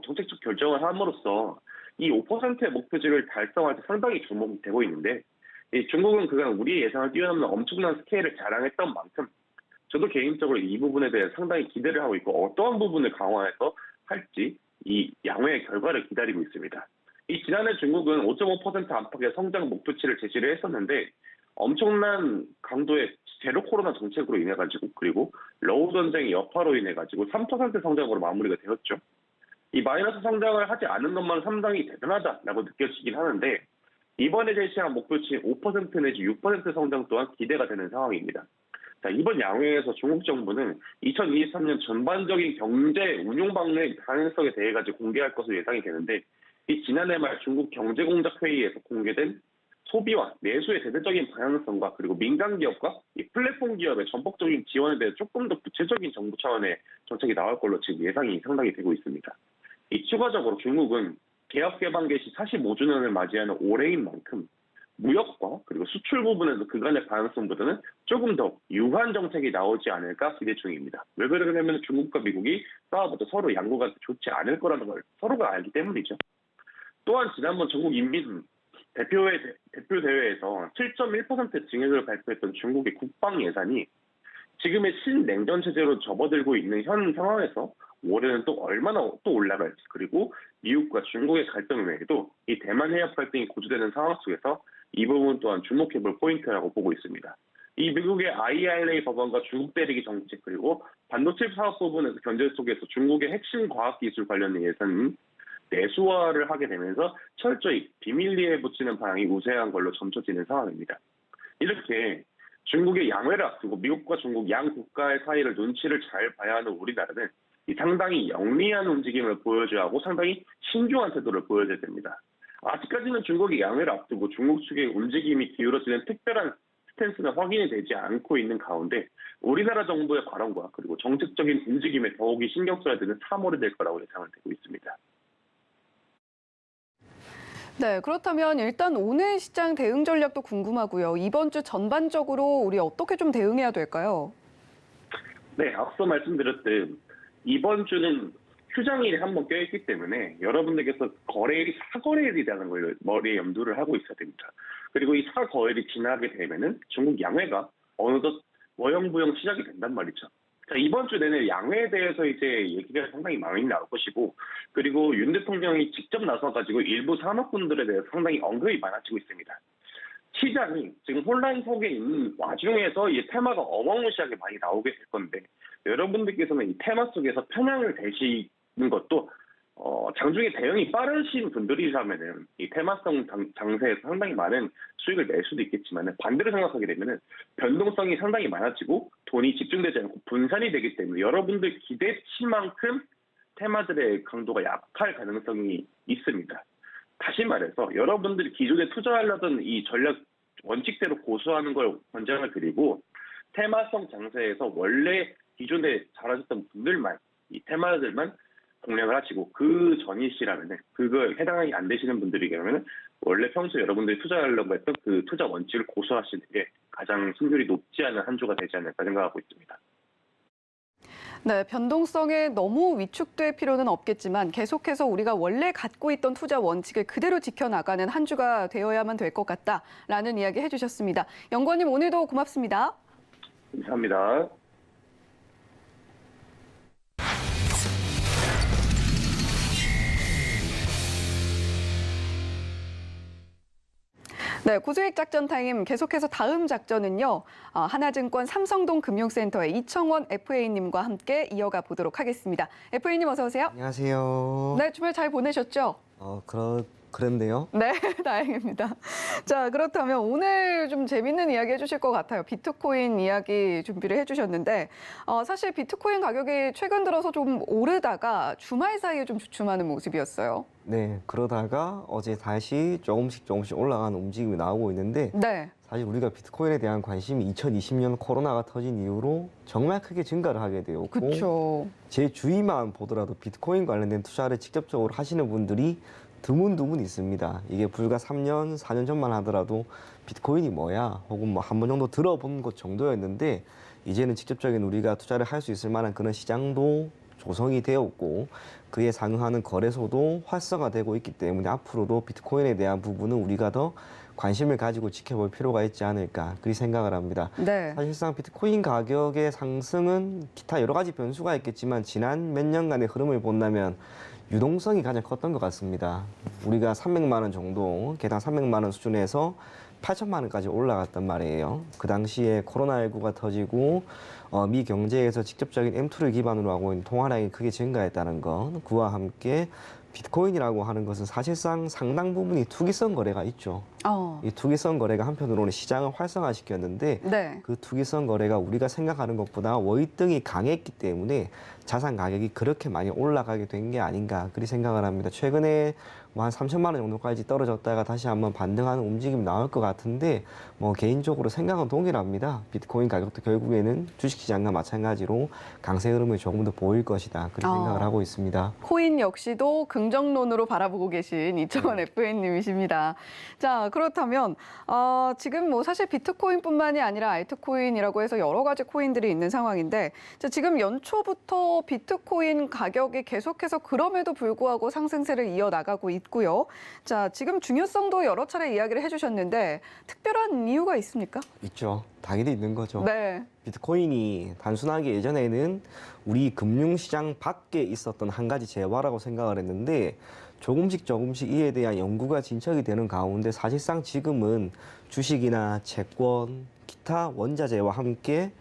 정책적 결정을 함으로써 이 5%의 목표치를 달성할 때 상당히 주목이 되고 있는데 중국은 그간 우리의 예상을 뛰어넘는 엄청난 스케일을 자랑했던 만큼 저도 개인적으로 이 부분에 대해 상당히 기대를 하고 있고 어떠한 부분을 강화해서 할지 이 양회의 결과를 기다리고 있습니다. 이 지난해 중국은 5.5% 안팎의 성장 목표치를 제시를 했었는데 엄청난 강도의 제로 코로나 정책으로 인해 가지고 그리고 러우 전쟁의 여파로 인해 가지고 3% 성장으로 마무리가 되었죠. 이 마이너스 성장을 하지 않은 것만 상당히 대단하다라고 느껴지긴 하는데 이번에 제시한 목표치 5% 내지 6% 성장 또한 기대가 되는 상황입니다. 자, 이번 양회에서 중국 정부는 2023년 전반적인 경제 운용 방향의 가능성에 대해 가지고 공개할 것으로 예상이 되는데 이 지난해 말 중국 경제공작회의에서 공개된 소비와 내수의 대대적인 방향성과 그리고 민간 기업과 이 플랫폼 기업의 전폭적인 지원에 대해 조금 더 구체적인 정부 차원의 정책이 나올 걸로 지금 예상이 상당히 되고 있습니다. 이 추가적으로 중국은 개업 개방 개시 45주년을 맞이하는 올해인 만큼 무역과 그리고 수출 부분에서 그간의 방향성보다는 조금 더 유한 정책이 나오지 않을까 기대 중입니다. 왜 그러냐면 중국과 미국이 싸워봐도 서로 양국한테 좋지 않을 거라는 걸 서로가 알기 때문이죠. 또한 지난번 전국 인민 대표대회에서 7.1% 증액을 발표했던 중국의 국방 예산이 지금의 신냉전 체제로 접어들고 있는 현 상황에서 올해는 또 얼마나 또 올라갈지 그리고 미국과 중국의 갈등 외에도 이 대만 해협 갈등이 고조되는 상황 속에서 이 부분 또한 주목해볼 포인트라고 보고 있습니다. 이 미국의 IRA 법안과 중국 대리기 정책 그리고 반도체 사업 부분에서 견제 속에서 중국의 핵심 과학기술 관련 예산은 내수화를 하게 되면서 철저히 비밀리에 붙이는 방향이 우세한 걸로 점쳐지는 상황입니다. 이렇게 중국의 양회를 앞두고 미국과 중국 양 국가의 사이를 눈치를 잘 봐야 하는 우리나라는 상당히 영리한 움직임을 보여줘야 하고 상당히 신중한 태도를 보여줘야 됩니다. 아직까지는 중국이 양회를 앞두고 중국 측의 움직임이 기울어지는 특별한 스탠스는 확인이 되지 않고 있는 가운데 우리나라 정부의 발언과 그리고 정책적인 움직임에 더욱이 신경 써야 되는 3월이 될 거라고 예상을 되고 있습니다. 네, 그렇다면 일단 오늘 시장 대응 전략도 궁금하고요. 이번 주 전반적으로 우리 어떻게 좀 대응해야 될까요? 네, 앞서 말씀드렸듯 이번 주는 휴장일이 한번 껴있기 때문에 여러분들께서 거래일이 사거래일이라는 걸 머리에 염두를 하고 있어야 됩니다. 그리고 이 사거래일이 지나게 되면은 중국 양회가 어느덧 워영부영 시작이 된단 말이죠. 자, 이번 주 내내 양회에 대해서 이제 얘기가 상당히 많이 나올 것이고 그리고 윤 대통령이 직접 나서가지고 일부 산업군들에 대해서 상당히 언급이 많아지고 있습니다. 시장이 지금 혼란 속에 있는 와중에서 이 테마가 어마무시하게 많이 나오게 될 건데 여러분들께서는 이 테마 속에서 편향을 것도 장중에 대응이 빠르신 분들이라면은 이 테마성 장세에서 상당히 많은 수익을 낼 수도 있겠지만 반대로 생각하게 되면은 변동성이 상당히 많아지고 돈이 집중되지 않고 분산이 되기 때문에 여러분들 기대치만큼 테마들의 강도가 약할 가능성이 있습니다. 다시 말해서 여러분들이 기존에 투자하려던 이 전략 원칙대로 고수하는 걸 권장을 드리고 테마성 장세에서 원래 기존에 잘하셨던 분들만 이 테마들만 공략을 하시고 그 전이시라면 그걸 해당이 안 되시는 분들이라면 원래 평소에 여러분들이 투자하려고 했던 그 투자 원칙을 고수하시는 게 가장 승률이 높지 않은 한 주가 되지 않을까 생각하고 있습니다. 네, 변동성에 너무 위축될 필요는 없겠지만 계속해서 우리가 원래 갖고 있던 투자 원칙을 그대로 지켜나가는 한 주가 되어야만 될 것 같다라는 이야기 해주셨습니다. 연구원님 오늘도 고맙습니다. 감사합니다. 네, 고수익 작전 타임 계속해서 다음 작전은요. 하나증권 삼성동 금융센터의 이청원 FA님과 함께 이어가 보도록 하겠습니다. FA님 어서 오세요. 안녕하세요. 네, 주말 잘 보내셨죠? 그런데요. 네, 다행입니다. 자, 그렇다면 오늘 좀 재밌는 이야기 해주실 것 같아요. 비트코인 이야기 준비를 해주셨는데 사실 비트코인 가격이 최근 들어서 좀 오르다가 주말 사이에 좀 주춤하는 모습이었어요. 네, 그러다가 어제 다시 조금씩 올라가는 움직임이 나오고 있는데 네, 사실 우리가 비트코인에 대한 관심이 2020년 코로나가 터진 이후로 정말 크게 증가를 하게 되었고 그렇죠. 제 주위만 보더라도 비트코인 관련된 투자를 직접적으로 하시는 분들이 드문 있습니다. 이게 불과 3년, 4년 전만 하더라도 비트코인이 뭐야? 혹은 뭐 한 번 정도 들어본 것 정도였는데 이제는 직접적인 우리가 투자를 할 수 있을 만한 그런 시장도 조성이 되었고 그에 상응하는 거래소도 활성화되고 있기 때문에 앞으로도 비트코인에 대한 부분은 우리가 더 관심을 가지고 지켜볼 필요가 있지 않을까 그렇게 생각을 합니다. 네, 사실상 비트코인 가격의 상승은 기타 여러 가지 변수가 있겠지만 지난 몇 년간의 흐름을 본다면 유동성이 가장 컸던 것 같습니다. 우리가 300만 원 정도, 개당 300만 원 수준에서 8천만 원까지 올라갔단 말이에요. 그 당시에 코로나19가 터지고 미 경제에서 직접적인 M2를 기반으로 하고 있는 통화량이 크게 증가했다는 것, 그와 함께 비트코인이라고 하는 것은 사실상 상당 부분이 투기성 거래가 있죠. 이 투기성 거래가 한편으로는 시장을 활성화시켰는데 네, 그 투기성 거래가 우리가 생각하는 것보다 월등히 강했기 때문에 자산 가격이 그렇게 많이 올라가게 된 게 아닌가 그렇게 생각을 합니다. 최근에 뭐 한 3천만 원 정도까지 떨어졌다가 다시 한번 반등하는 움직임이 나올 것 같은데 뭐 개인적으로 생각은 동일합니다. 비트코인 가격도 결국에는 주식시장과 마찬가지로 강세 흐름을 조금 더 보일 것이다 그런 생각을 하고 있습니다. 코인 역시도 긍정론으로 바라보고 계신 이청원 FA님이십니다. 자, 그렇다면 지금 뭐 사실 비트코인뿐만이 아니라 알트코인이라고 해서 여러 가지 코인들이 있는 상황인데 자, 지금 연초부터 비트코인 가격이 계속해서 그럼에도 불구하고 상승세를 이어나가고 있고요. 자, 지금 중요성도 여러 차례 이야기를 해주셨는데 특별한 이유가 있습니까? 있죠. 당연히 있는 거죠. 네, 비트코인이 단순하게 예전에는 우리 금융시장 밖에 있었던 한 가지 재화라고 생각을 했는데 조금씩 이에 대한 연구가 진척이 되는 가운데 사실상 지금은 주식이나 채권, 기타 원자재와 함께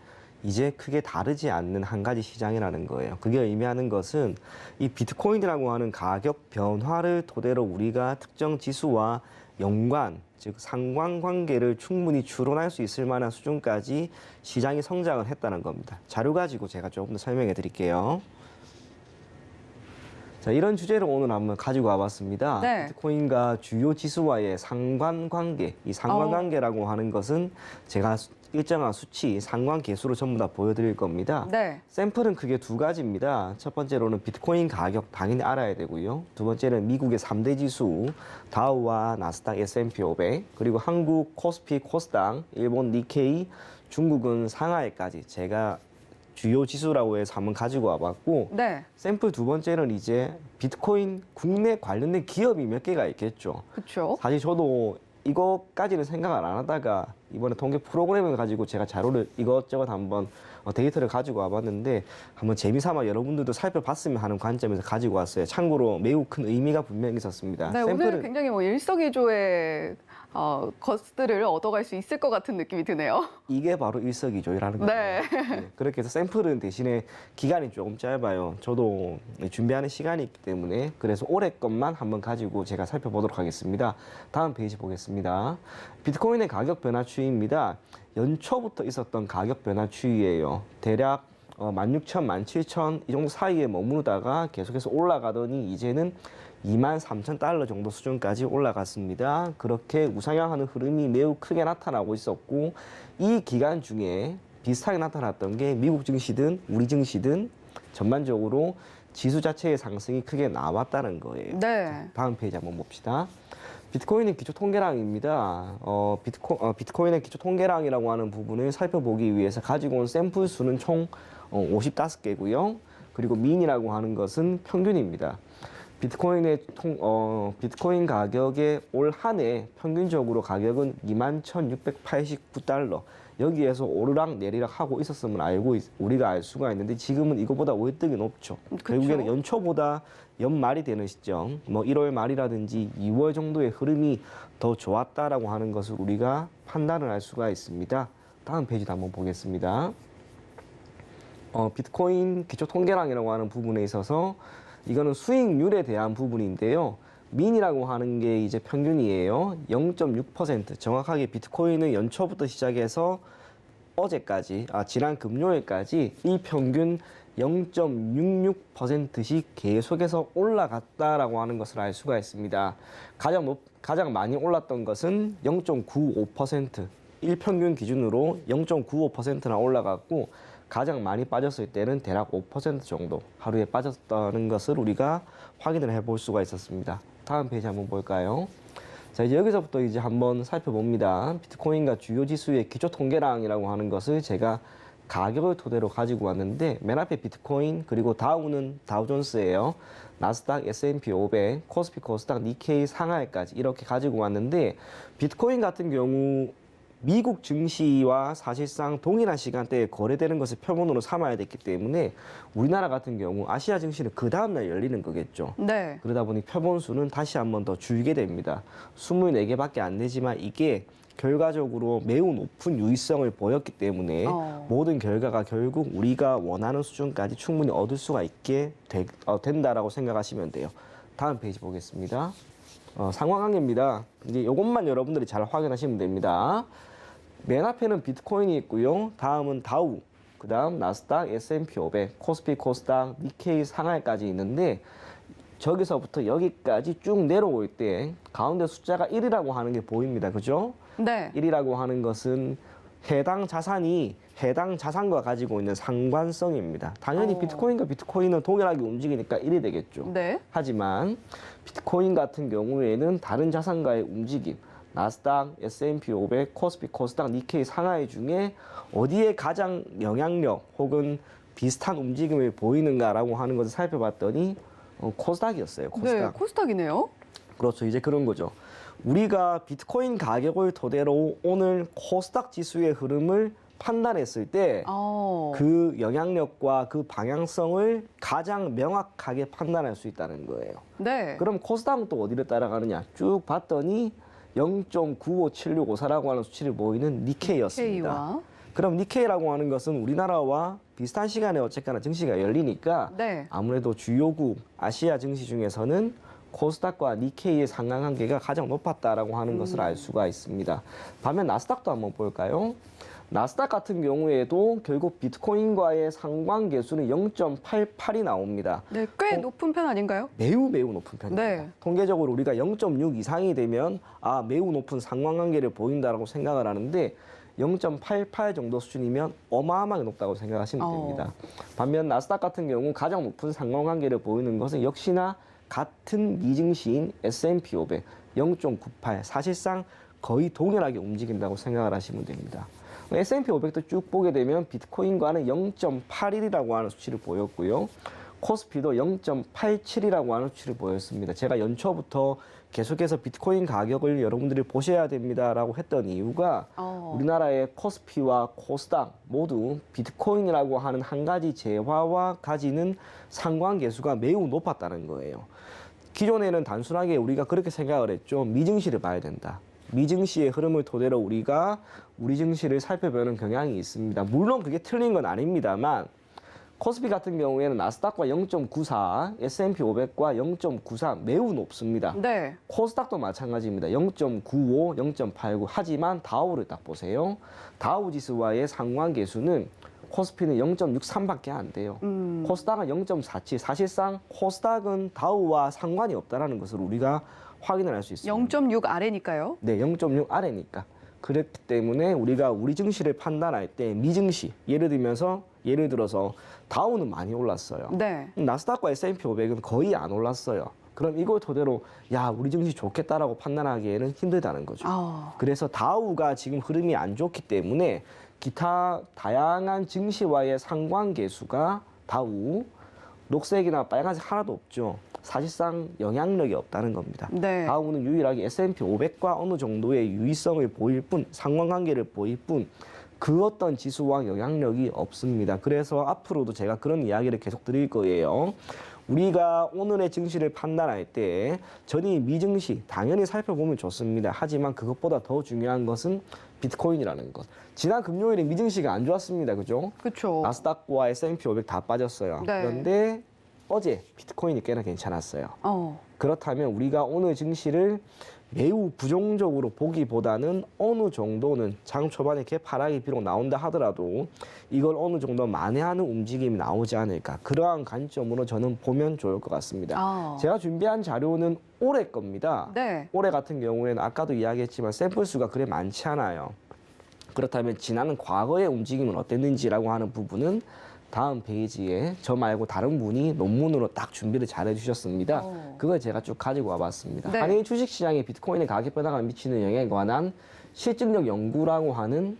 이제 크게 다르지 않는 한 가지 시장이라는 거예요. 그게 의미하는 것은 이 비트코인이라고 하는 가격 변화를 토대로 우리가 특정 지수와 연관, 즉 상관관계를 충분히 추론할 수 있을 만한 수준까지 시장이 성장을 했다는 겁니다. 자료 가지고 제가 조금 더 설명해 드릴게요. 자, 이런 주제를 오늘 한번 가지고 와봤습니다. 네. 비트코인과 주요 지수와의 상관관계, 이 상관관계라고 하는 것은 제가 일정한 수치, 상관계수로 전부 다 보여드릴 겁니다. 네, 샘플은 크게 두 가지입니다. 첫 번째로는 비트코인 가격 당연히 알아야 되고요. 두 번째는 미국의 3대 지수, 다우와 나스닥 S&P 500, 그리고 한국 코스피 코스닥, 일본 니케이, 중국은 상하이까지 제가 주요 지수라고 해서 한번 가지고 와봤고 네, 샘플 두 번째는 이제 비트코인 국내 관련된 기업이 몇 개가 있겠죠. 그렇죠. 사실 저도 이것까지는 생각을 안 하다가 이번에 통계 프로그램을 가지고 제가 자료를 이것저것 한번 데이터를 가지고 와봤는데 한번 재미삼아 여러분들도 살펴봤으면 하는 관점에서 가지고 왔어요. 참고로 매우 큰 의미가 분명히 있었습니다. 네, 오늘 굉장히 뭐 일석이조의 것들을 얻어갈 수 있을 것 같은 느낌이 드네요. 이게 바로 일석이조라는 거예요. 네. 네, 그렇게 해서 샘플은 대신에 기간이 조금 짧아요. 저도 준비하는 시간이 있기 때문에 그래서 올해 것만 한번 가지고 제가 살펴보도록 하겠습니다. 다음 페이지 보겠습니다. 비트코인의 가격 변화 추이입니다. 연초부터 있었던 가격 변화 추이예요. 대략 16,000, 17,000 이 정도 사이에 머무르다가 계속해서 올라가더니 이제는 23,000달러 정도 수준까지 올라갔습니다. 그렇게 우상향하는 흐름이 매우 크게 나타나고 있었고 이 기간 중에 비슷하게 나타났던 게 미국 증시든 우리 증시든 전반적으로 지수 자체의 상승이 크게 나왔다는 거예요. 네. 다음 페이지 한번 봅시다. 비트코인의 기초 통계량입니다. 비트코인의 기초 통계량이라고 하는 부분을 살펴보기 위해서 가지고 온 샘플 수는 총 55개고요. 그리고 민이라고 하는 것은 평균입니다. 비트코인 가격의 올 한 해 평균적으로 가격은 21,689달러. 여기에서 오르락 내리락 하고 있었으면 우리가 알 수가 있는데 지금은 이거보다 월등히 높죠. 결국에는 연초보다 연말이 되는 시점, 1월 말이라든지 2월 정도의 흐름이 더 좋았다라고 하는 것을 우리가 판단을 할 수가 있습니다. 다음 페이지도 한번 보겠습니다. 비트코인 기초 통계량이라고 하는 부분에 있어서 이거는 수익률에 대한 부분인데요. 민이라고 하는 게 이제 평균이에요. 0.6%. 정확하게 비트코인은 연초부터 시작해서 어제까지, 지난 금요일까지 일평균 0.66%씩 계속해서 올라갔다라고 하는 것을 알 수가 있습니다. 가장 많이 올랐던 것은 0.95%. 일평균 기준으로 0.95%나 올라갔고 가장 많이 빠졌을 때는 대략 5% 정도 하루에 빠졌다는 것을 우리가 확인을 해볼 수가 있었습니다. 다음 페이지 한번 볼까요? 자, 이제 여기서부터 이제 한번 살펴봅니다. 비트코인과 주요 지수의 기초 통계량이라고 하는 것을 제가 가격을 토대로 가지고 왔는데 맨 앞에 비트코인 그리고 다우는 다우존스예요. 나스닥, S&P 500, 코스피 코스닥, 니케이 상하이까지 이렇게 가지고 왔는데 비트코인 같은 경우 미국 증시와 사실상 동일한 시간대에 거래되는 것을 표본으로 삼아야 됐기 때문에 우리나라 같은 경우 아시아 증시는 그 다음날 열리는 거겠죠. 네. 그러다 보니 표본수는 다시 한번 더 줄게 됩니다. 24개밖에 안 되지만 이게 결과적으로 매우 높은 유의성을 보였기 때문에 모든 결과가 결국 우리가 원하는 수준까지 충분히 얻을 수가 있게 된다라고 생각하시면 돼요. 다음 페이지 보겠습니다. 상황관계입니다. 이제 이것만 여러분들이 잘 확인하시면 됩니다. 맨 앞에는 비트코인이 있고요. 다음은 다우, 그 다음 나스닥, S&P 500, 코스피 코스닥, 니케이 상하이까지 있는데 저기서부터 여기까지 쭉 내려올 때 가운데 숫자가 1이라고 하는 게 보입니다. 그죠? 네. 1이라고 하는 것은 해당 자산이 해당 자산과 가지고 있는 상관성입니다. 당연히 비트코인과 비트코인은 동일하게 움직이니까 1이 되겠죠. 네. 하지만 비트코인 같은 경우에는 다른 자산과의 움직임, 나스닥, S&P 500, 코스피 코스닥, 니케이 상하이 중에 어디에 가장 영향력 혹은 비슷한 움직임을 보이는가라고 하는 것을 살펴봤더니 코스닥이었어요. 코스닥. 네, 코스닥이네요. 그렇죠. 이제 그런 거죠. 우리가 비트코인 가격을 토대로 오늘 코스닥 지수의 흐름을 판단했을 때 그 영향력과 그 방향성을 가장 명확하게 판단할 수 있다는 거예요. 네. 그럼 코스닥은 또 어디를 따라가느냐? 쭉 봤더니 0.95764라고 하는 수치를 보이는 니케이였습니다. K와. 그럼 니케이라고 하는 것은 우리나라와 비슷한 시간에 어쨌거나 증시가 열리니까 네. 아무래도 주요국 아시아 증시 중에서는 코스닥과 니케이의 상관관계가 가장 높았다라고 하는 것을 알 수가 있습니다. 반면 나스닥도 한번 볼까요? 나스닥 같은 경우에도 결국 비트코인과의 상관계수는 0.88이 나옵니다. 네, 꽤 높은 편 아닌가요? 매우 높은 편입니다. 네. 통계적으로 우리가 0.6 이상이 되면 매우 높은 상관관계를 보인다라고 생각을 하는데 0.88 정도 수준이면 어마어마하게 높다고 생각하시면 됩니다. 반면 나스닥 같은 경우 가장 높은 상관관계를 보이는 것은 역시나 같은 미증시인 S&P 500 0.98 사실상 거의 동일하게 움직인다고 생각을 하시면 됩니다. S&P 500도 쭉 보게 되면 비트코인과는 0.81이라고 하는 수치를 보였고요. 코스피도 0.87이라고 하는 수치를 보였습니다. 제가 연초부터 계속해서 비트코인 가격을 여러분들이 보셔야 됩니다라고 했던 이유가 우리나라의 코스피와 코스닥 모두 비트코인이라고 하는 한 가지 재화와 가지는 상관계수가 매우 높았다는 거예요. 기존에는 단순하게 우리가 그렇게 생각을 했죠. 미증시를 봐야 된다. 미증시의 흐름을 토대로 우리가 우리 증시를 살펴보는 경향이 있습니다. 물론 그게 틀린 건 아닙니다만 코스피 같은 경우에는 나스닥과 0.94, S&P 500과 0.94 매우 높습니다. 네. 코스닥도 마찬가지입니다. 0.95, 0.89. 하지만 다우를 딱 보세요. 다우 지수와의 상관계수는 코스피는 0.63밖에 안 돼요. 코스닥은 0.47. 사실상 코스닥은 다우와 상관이 없다는 것을 우리가 확인을 할 수 있습니다. 0.6 아래니까요. 네, 0.6 아래니까. 그렇기 때문에 우리가 우리 증시를 판단할 때 미증시, 예를 들어서 다우는 많이 올랐어요. 네. 나스닥과 S&P 500은 거의 안 올랐어요. 그럼 이걸 토대로 야, 우리 증시 좋겠다라고 판단하기에는 힘들다는 거죠. 그래서 다우가 지금 흐름이 안 좋기 때문에 기타 다양한 증시와의 상관계수가 다우, 녹색이나 빨간색 하나도 없죠. 사실상 영향력이 없다는 겁니다. 네. 다우는 유일하게 S&P 500과 어느 정도의 유의성을 보일 뿐, 상관관계를 보일 뿐, 그 어떤 지수와 영향력이 없습니다. 그래서 앞으로도 제가 그런 이야기를 계속 드릴 거예요. 우리가 오늘의 증시를 판단할 때 전일 미증시 당연히 살펴보면 좋습니다. 하지만 그것보다 더 중요한 것은 비트코인이라는 것. 지난 금요일에 미증시가 안 좋았습니다. 그죠? 그렇죠. 나스닥과 S&P 500 다 빠졌어요. 네. 그런데 어제 비트코인이 꽤나 괜찮았어요. 그렇다면 우리가 오늘 증시를 매우 부정적으로 보기보다는 어느 정도는 장 초반에 개파락이 비록 나온다 하더라도 이걸 어느 정도 만회하는 움직임이 나오지 않을까. 그러한 관점으로 저는 보면 좋을 것 같습니다. 제가 준비한 자료는 올해 겁니다. 네. 올해 같은 경우에는 아까도 이야기했지만 샘플 수가 그래 많지 않아요. 그렇다면 지난 과거의 움직임은 어땠는지라고 하는 부분은 다음 페이지에 저 말고 다른 분이 논문으로 딱 준비를 잘 해주셨습니다. 그걸 제가 쭉 가지고 와봤습니다. 네. 한일 주식시장의 비트코인의 가격 변화가 미치는 영향에 관한 실증력 연구라고 하는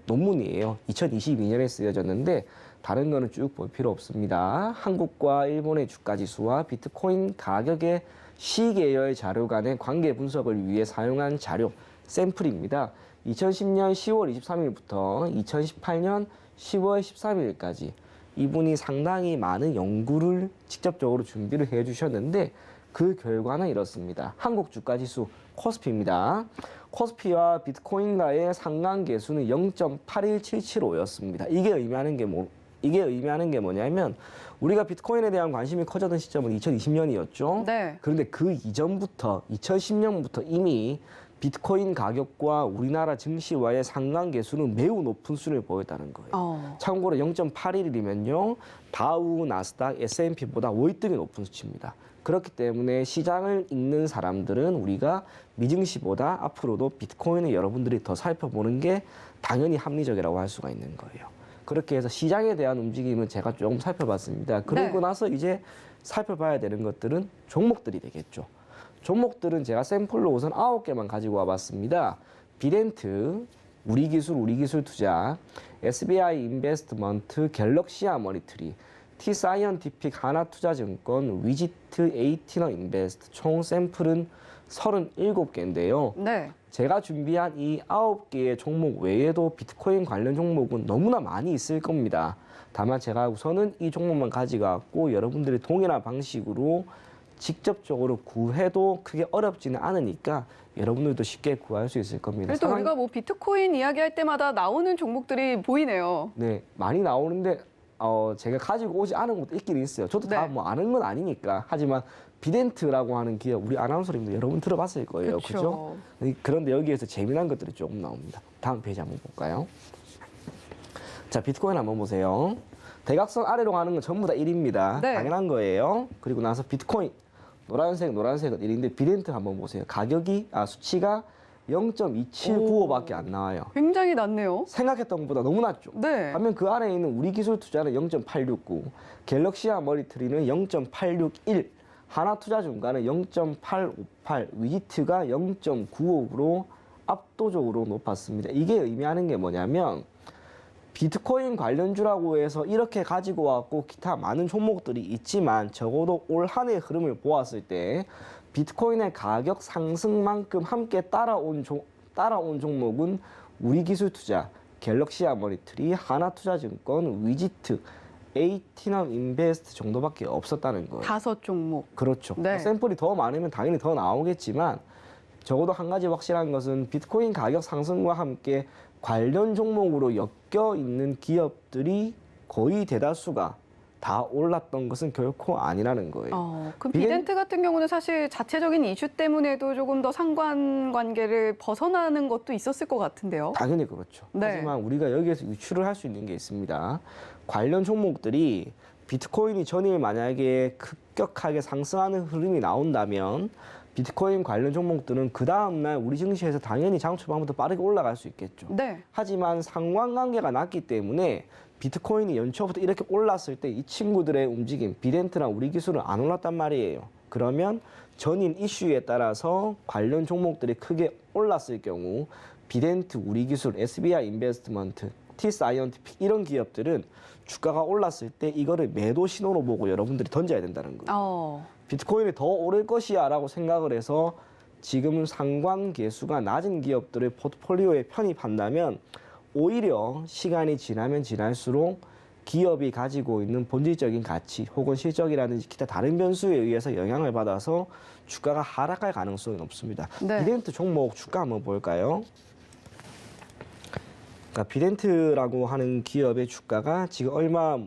논문이에요. 2022년에 쓰여졌는데 다른 거는 쭉 볼 필요 없습니다. 한국과 일본의 주가지수와 비트코인 가격의 시계열 자료 간의 관계 분석을 위해 사용한 자료 샘플입니다. 2010년 10월 23일부터 2018년 10월 13일까지 이분이 상당히 많은 연구를 직접적으로 준비를 해주셨는데 그 결과는 이렇습니다. 한국 주가지수 코스피입니다. 코스피와 비트코인과의 상관계수는 0.81775였습니다. 이게 의미하는 게 뭐냐면 우리가 비트코인에 대한 관심이 커졌던 시점은 2020년이었죠. 네. 그런데 그 이전부터 2010년부터 이미 비트코인 가격과 우리나라 증시와의 상관계수는 매우 높은 수준을 보였다는 거예요. 참고로 0.81이면요. 다우, 나스닥, S&P보다 월등히 높은 수치입니다. 그렇기 때문에 시장을 읽는 사람들은 우리가 미증시보다 앞으로도 비트코인을 여러분들이 더 살펴보는 게 당연히 합리적이라고 할 수가 있는 거예요. 그렇게 해서 시장에 대한 움직임은 제가 조금 살펴봤습니다. 그러고 나서 이제 살펴봐야 되는 것들은 종목들이 되겠죠. 종목들은 제가 샘플로 우선 9개만 가지고 와봤습니다. 비덴트, 우리기술 투자, SBI 인베스트먼트, 갤럭시아 머니터리, T사이언티픽, 하나투자증권, 위지트, 에이티너 인베스트 총 샘플은 37개인데요. 네. 제가 준비한 이 9개의 종목 외에도 비트코인 관련 종목은 너무나 많이 있을 겁니다. 다만 제가 우선은 이 종목만 가져갔고 여러분들이 동일한 방식으로 직접적으로 구해도 크게 어렵지는 않으니까 여러분들도 쉽게 구할 수 있을 겁니다. 그래도 우리가 뭐 비트코인 이야기할 때마다 나오는 종목들이 보이네요. 네, 많이 나오는데 제가 가지고 오지 않은 것도 있긴 있어요. 저도 다 뭐 아는 건 아니니까. 하지만 비덴트라고 하는 기업 우리 아나운서님들 여러분 들어봤을 거예요. 그죠? 그런데 여기에서 재미난 것들이 조금 나옵니다. 다음 페이지 한번 볼까요? 자, 비트코인 한번 보세요. 대각선 아래로 가는 건 전부 다 1입니다. 네. 당연한 거예요. 그리고 나서 비트코인 노란색은 1인데 비덴트 한번 보세요. 수치가 0.2795밖에 안 나와요. 굉장히 낮네요. 생각했던 것보다 너무 낮죠. 네. 반면 그 아래에 있는 우리기술투자는 0.869, 갤럭시아 머니터리는 0.861, 하나투자증권은 0.858, 위지트가 0.95로 압도적으로 높았습니다. 이게 의미하는 게 뭐냐면 비트코인 관련주라고 해서 이렇게 가지고 왔고 기타 많은 종목들이 있지만 적어도 올 한 해의 흐름을 보았을 때 비트코인의 가격 상승만큼 함께 따라온 종목은 우리기술투자, 갤럭시아 머니터리, 하나투자증권, 위지트, 에이티넘 인베스트 정도밖에 없었다는 거예요. 5종목. 그렇죠. 네. 샘플이 더 많으면 당연히 더 나오겠지만 적어도 한 가지 확실한 것은 비트코인 가격 상승과 함께 관련 종목으로 엮여 있는 기업들이 거의 대다수가 다 올랐던 것은 결코 아니라는 거예요. 그럼 비덴트 같은 경우는 사실 자체적인 이슈 때문에도 조금 더 상관관계를 벗어나는 것도 있었을 것 같은데요. 당연히 그렇죠. 네. 하지만 우리가 여기에서 유추를 할 수 있는 게 있습니다. 관련 종목들이 비트코인이 전일 만약에 급격하게 상승하는 흐름이 나온다면 비트코인 관련 종목들은 그 다음날 우리 증시에서 당연히 장 초반부터 빠르게 올라갈 수 있겠죠. 네. 하지만 상관관계가 났기 때문에 비트코인이 연초부터 이렇게 올랐을 때 이 친구들의 움직임, 비덴트랑 우리 기술은 안 올랐단 말이에요. 그러면 전일 이슈에 따라서 관련 종목들이 크게 올랐을 경우 비덴트, 우리 기술, SBI 인베스트먼트, T사이언티픽 이런 기업들은 주가가 올랐을 때 이거를 매도 신호로 보고 여러분들이 던져야 된다는 거예요. 비트코인이 더 오를 것이야 라고 생각을 해서 지금 상관계수가 낮은 기업들을 포트폴리오에 편입한다면 오히려 시간이 지나면 지날수록 기업이 가지고 있는 본질적인 가치 혹은 실적이라든지 기타 다른 변수에 의해서 영향을 받아서 주가가 하락할 가능성이 높습니다. 네. 비덴트 종목 주가 한번 볼까요? 그러니까 비덴트라고 하는 기업의 주가가 지금 얼마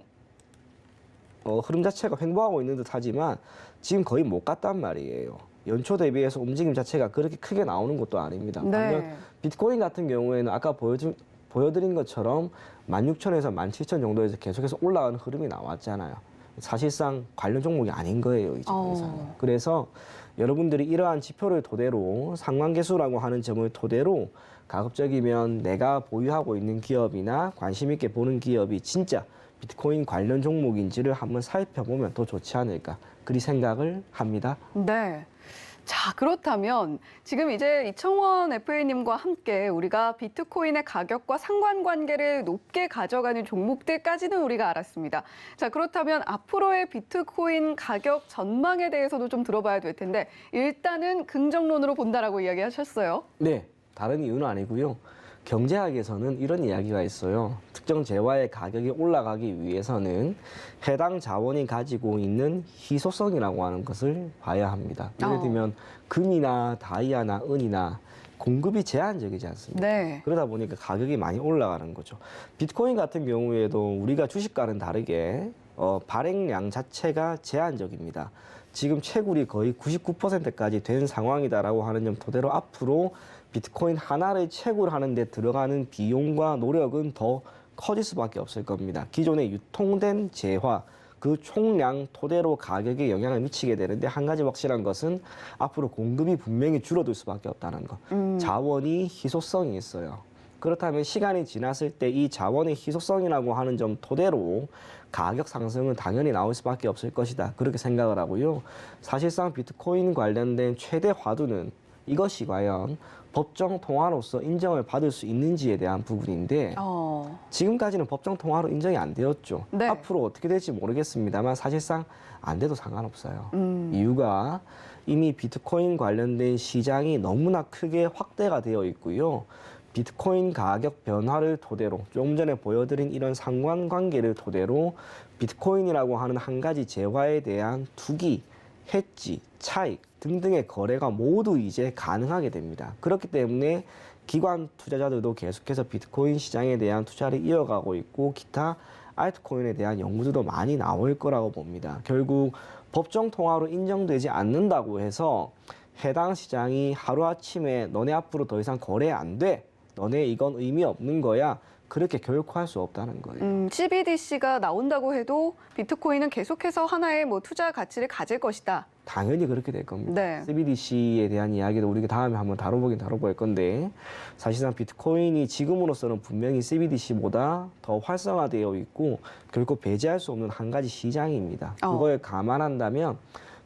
흐름 자체가 횡보하고 있는 듯하지만 지금 거의 못 갔단 말이에요. 연초 대비해서 움직임 자체가 그렇게 크게 나오는 것도 아닙니다. 네. 반면 비트코인 같은 경우에는 아까 보여드린 것처럼 16,000에서 17,000 정도에서 계속해서 올라가는 흐름이 나왔잖아요. 사실상 관련 종목이 아닌 거예요, 이 점에서는. 그래서 여러분들이 이러한 지표를 토대로 상관계수라고 하는 점을 토대로 가급적이면 내가 보유하고 있는 기업이나 관심 있게 보는 기업이 진짜 비트코인 관련 종목인지를 한번 살펴보면 더 좋지 않을까 그리 생각을 합니다. 네. 자, 그렇다면 지금 이제 이청원 FA님과 함께 우리가 비트코인의 가격과 상관관계를 높게 가져가는 종목들까지는 우리가 알았습니다. 자, 그렇다면 앞으로의 비트코인 가격 전망에 대해서도 좀 들어봐야 될 텐데 일단은 긍정론으로 본다라고 이야기하셨어요. 네, 다른 이유는 아니고요. 경제학에서는 이런 이야기가 있어요. 특정 재화의 가격이 올라가기 위해서는 해당 자원이 가지고 있는 희소성이라고 하는 것을 봐야 합니다. 예를 들면 금이나 다이아나 은이나 공급이 제한적이지 않습니까? 네. 그러다 보니까 가격이 많이 올라가는 거죠. 비트코인 같은 경우에도 우리가 주식과는 다르게 발행량 자체가 제한적입니다. 지금 채굴이 거의 99%까지 된 상황이다라고 하는 점 토대로 앞으로 비트코인 하나를 채굴하는 데 들어가는 비용과 노력은 더 커질 수밖에 없을 겁니다. 기존에 유통된 재화, 그 총량 토대로 가격에 영향을 미치게 되는데 한 가지 확실한 것은 앞으로 공급이 분명히 줄어들 수밖에 없다는 것. 자원이 희소성이 있어요. 그렇다면 시간이 지났을 때 이 자원의 희소성이라고 하는 점 토대로 가격 상승은 당연히 나올 수밖에 없을 것이다. 그렇게 생각을 하고요. 사실상 비트코인 관련된 최대 화두는 이것이 과연 법정 통화로서 인정을 받을 수 있는지에 대한 부분인데 지금까지는 법정 통화로 인정이 안 되었죠. 네. 앞으로 어떻게 될지 모르겠습니다만 사실상 안 돼도 상관없어요. 이유가 이미 비트코인 관련된 시장이 너무나 크게 확대가 되어 있고요. 비트코인 가격 변화를 토대로 조금 전에 보여드린 이런 상관관계를 토대로 비트코인이라고 하는 한 가지 재화에 대한 투기, 해지, 차익 등등의 거래가 모두 이제 가능하게 됩니다. 그렇기 때문에 기관 투자자들도 계속해서 비트코인 시장에 대한 투자를 이어가고 있고 기타 알트코인에 대한 연구들도 많이 나올 거라고 봅니다. 결국 법정 통화로 인정되지 않는다고 해서 해당 시장이 하루아침에 너네 앞으로 더 이상 거래 안 돼. 너네 이건 의미 없는 거야. 그렇게 결코 할 수 없다는 거예요. CBDC가 나온다고 해도 비트코인은 계속해서 하나의 투자 가치를 가질 것이다. 당연히 그렇게 될 겁니다. 네. CBDC에 대한 이야기도 우리가 다음에 한번 다뤄볼 건데 사실상 비트코인이 지금으로서는 분명히 CBDC보다 더 활성화되어 있고 결코 배제할 수 없는 한 가지 시장입니다. 그걸 감안한다면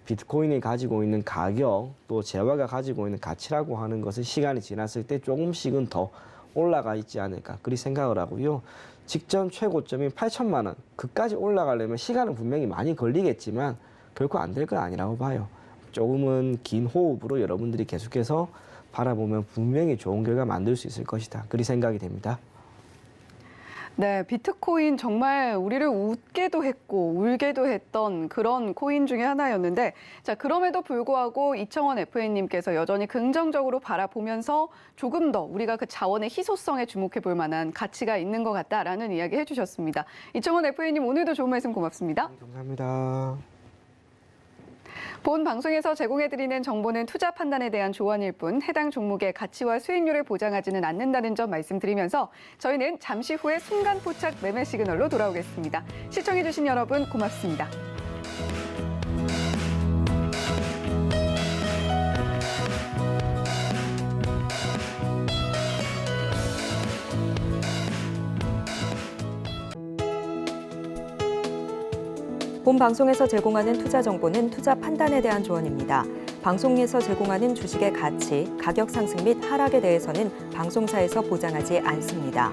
비트코인이 가지고 있는 가격 또 재화가 가지고 있는 가치라고 하는 것은 시간이 지났을 때 조금씩은 더 올라가 있지 않을까 그리 생각을 하고요. 직전 최고점인 8천만 원 그까지 올라가려면 시간은 분명히 많이 걸리겠지만 결코 안 될 건 아니라고 봐요. 조금은 긴 호흡으로 여러분들이 계속해서 바라보면 분명히 좋은 결과 만들 수 있을 것이다. 그리 생각이 됩니다. 네, 비트코인 정말 우리를 웃게도 했고 울게도 했던 그런 코인 중에 하나였는데, 자, 그럼에도 불구하고 이청원 FA님께서 여전히 긍정적으로 바라보면서 조금 더 우리가 그 자원의 희소성에 주목해 볼 만한 가치가 있는 것 같다라는 이야기 해주셨습니다. 이청원 FA님 오늘도 좋은 말씀 고맙습니다. 감사합니다. 본 방송에서 제공해드리는 정보는 투자 판단에 대한 조언일 뿐 해당 종목의 가치와 수익률을 보장하지는 않는다는 점 말씀드리면서 저희는 잠시 후에 순간 포착 매매 시그널로 돌아오겠습니다. 시청해주신 여러분 고맙습니다. 본 방송에서 제공하는 투자 정보는 투자 판단에 대한 조언입니다. 방송에서 제공하는 주식의 가치, 가격 상승 및 하락에 대해서는 방송사에서 보장하지 않습니다.